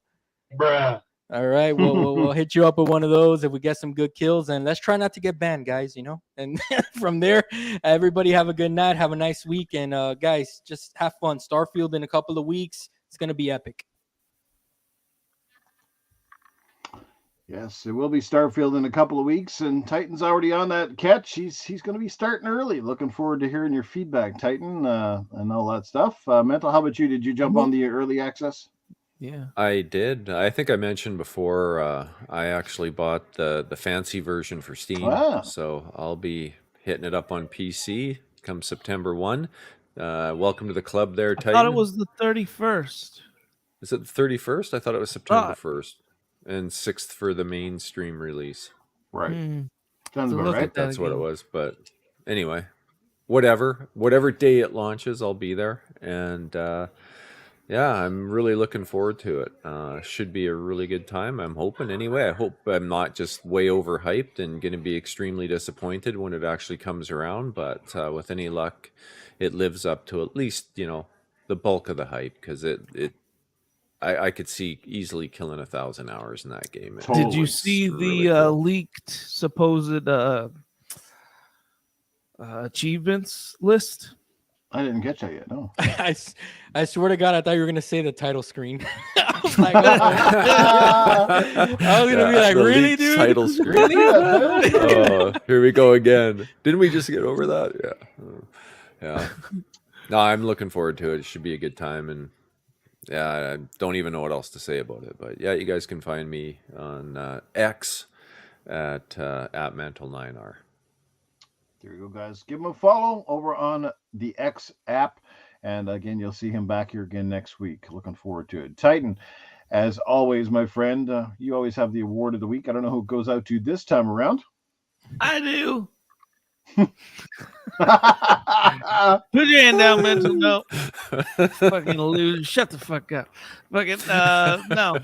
Bruh. All right, we'll hit you up with one of those if we get some good kills, and let's try not to get banned, guys. And from there, everybody have a good night, have a nice week, and guys, just have fun. Starfield in a couple of weeks, it's gonna be epic. Yes, it will be Starfield in a couple of weeks, and Titan's already on that catch. He's going to be starting early. Looking forward to hearing your feedback, Titan, and all that stuff. Mental, how about you? Did you jump on the early access? Yeah, I did. I think I mentioned before, I actually bought the fancy version for Steam. Wow. So I'll be hitting it up on PC come September 1. Welcome to the club there, Titan. I thought it was the 31st. Is it the 31st? I thought it was September 1st. And 6th for the mainstream release. Right. Sounds about right. That's what it was. But anyway, whatever day it launches, I'll be there. And yeah, I'm really looking forward to it. Should be a really good time, I'm hoping. Anyway, I hope I'm not just way overhyped and going to be extremely disappointed when it actually comes around. But with any luck, it lives up to at least, the bulk of the hype, because I could see easily killing 1,000 hours in that game. Did you see the leaked supposed achievements list? I didn't catch that yet. No. I swear to God, I thought you were gonna say the title screen. I was like, I was gonna be like, really, dude? Title screen. Oh, here we go again. Didn't we just get over that? Yeah. No, I'm looking forward to it. It should be a good time, and yeah, I don't even know what else to say about it. But yeah, you guys can find me on X at Mantle9R. There you go, guys. Give him a follow over on the X app. And again, you'll see him back here again next week. Looking forward to it. Titan, as always, my friend, you always have the award of the week. I don't know who it goes out to this time around. I do. Put your hand down, Mental. No. Fucking loser. Shut the fuck up. Fucking, no.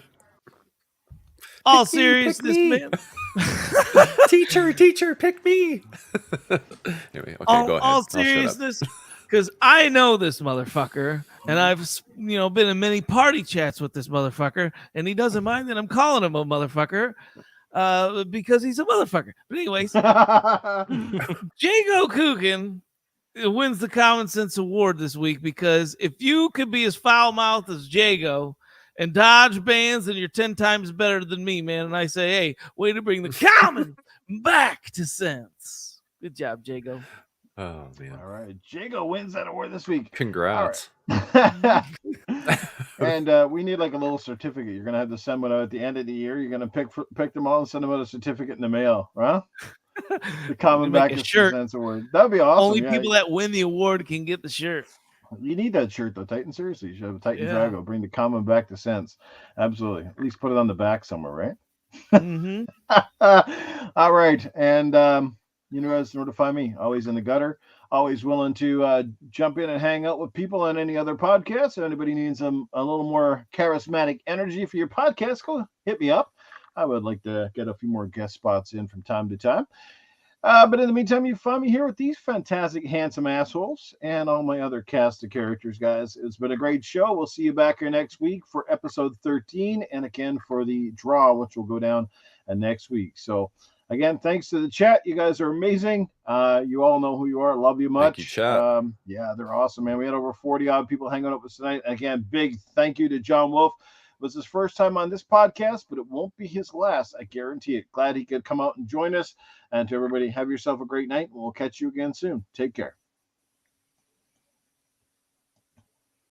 All seriousness, man. Teacher, pick me. Anyway, okay, go ahead. All seriousness, because I know this motherfucker, and I've been in many party chats with this motherfucker, and he doesn't mind that I'm calling him a motherfucker, because he's a motherfucker. But anyways, Jago Coogan wins the Common Sense Award this week, because if you could be as foul-mouthed as Jago and dodge bans, and you're 10 times better than me, man. And I say, hey, way to bring the common back to sense. Good job, Jago. Oh, man. All right. Jago wins that award this week. Congrats. Right. And we need like a little certificate. You're going to have to send one out at the end of the year. You're going to pick them all and send them out a certificate in the mail, huh? The common back to sense award. That would be awesome. Only people that win the award can get the shirt. You need that shirt, though, Titan. Seriously, you should have a Titan Drago. Bring the common back to sense. Absolutely. At least put it on the back somewhere, right? Mm-hmm. All right. And you guys know where to find me. Always in the gutter. Always willing to jump in and hang out with people on any other podcasts. If anybody needs a little more charismatic energy for your podcast, go hit me up. I would like to get a few more guest spots in from time to time. But in the meantime, you find me here with these fantastic, handsome assholes and all my other cast of characters, guys. It's been a great show. We'll see you back here next week for episode 13, and again for the draw, which will go down next week. So Again, thanks to the chat. You guys are amazing. You all know who you are. Love you much. Thank you, chat. Yeah, they're awesome, man. We had over 40 odd people hanging out with us tonight. Again, big thank you to John Wolf. It was his first time on this podcast, but it won't be his last. I guarantee it. Glad he could come out and join us. And to everybody, have yourself a great night. And we'll catch you again soon. Take care.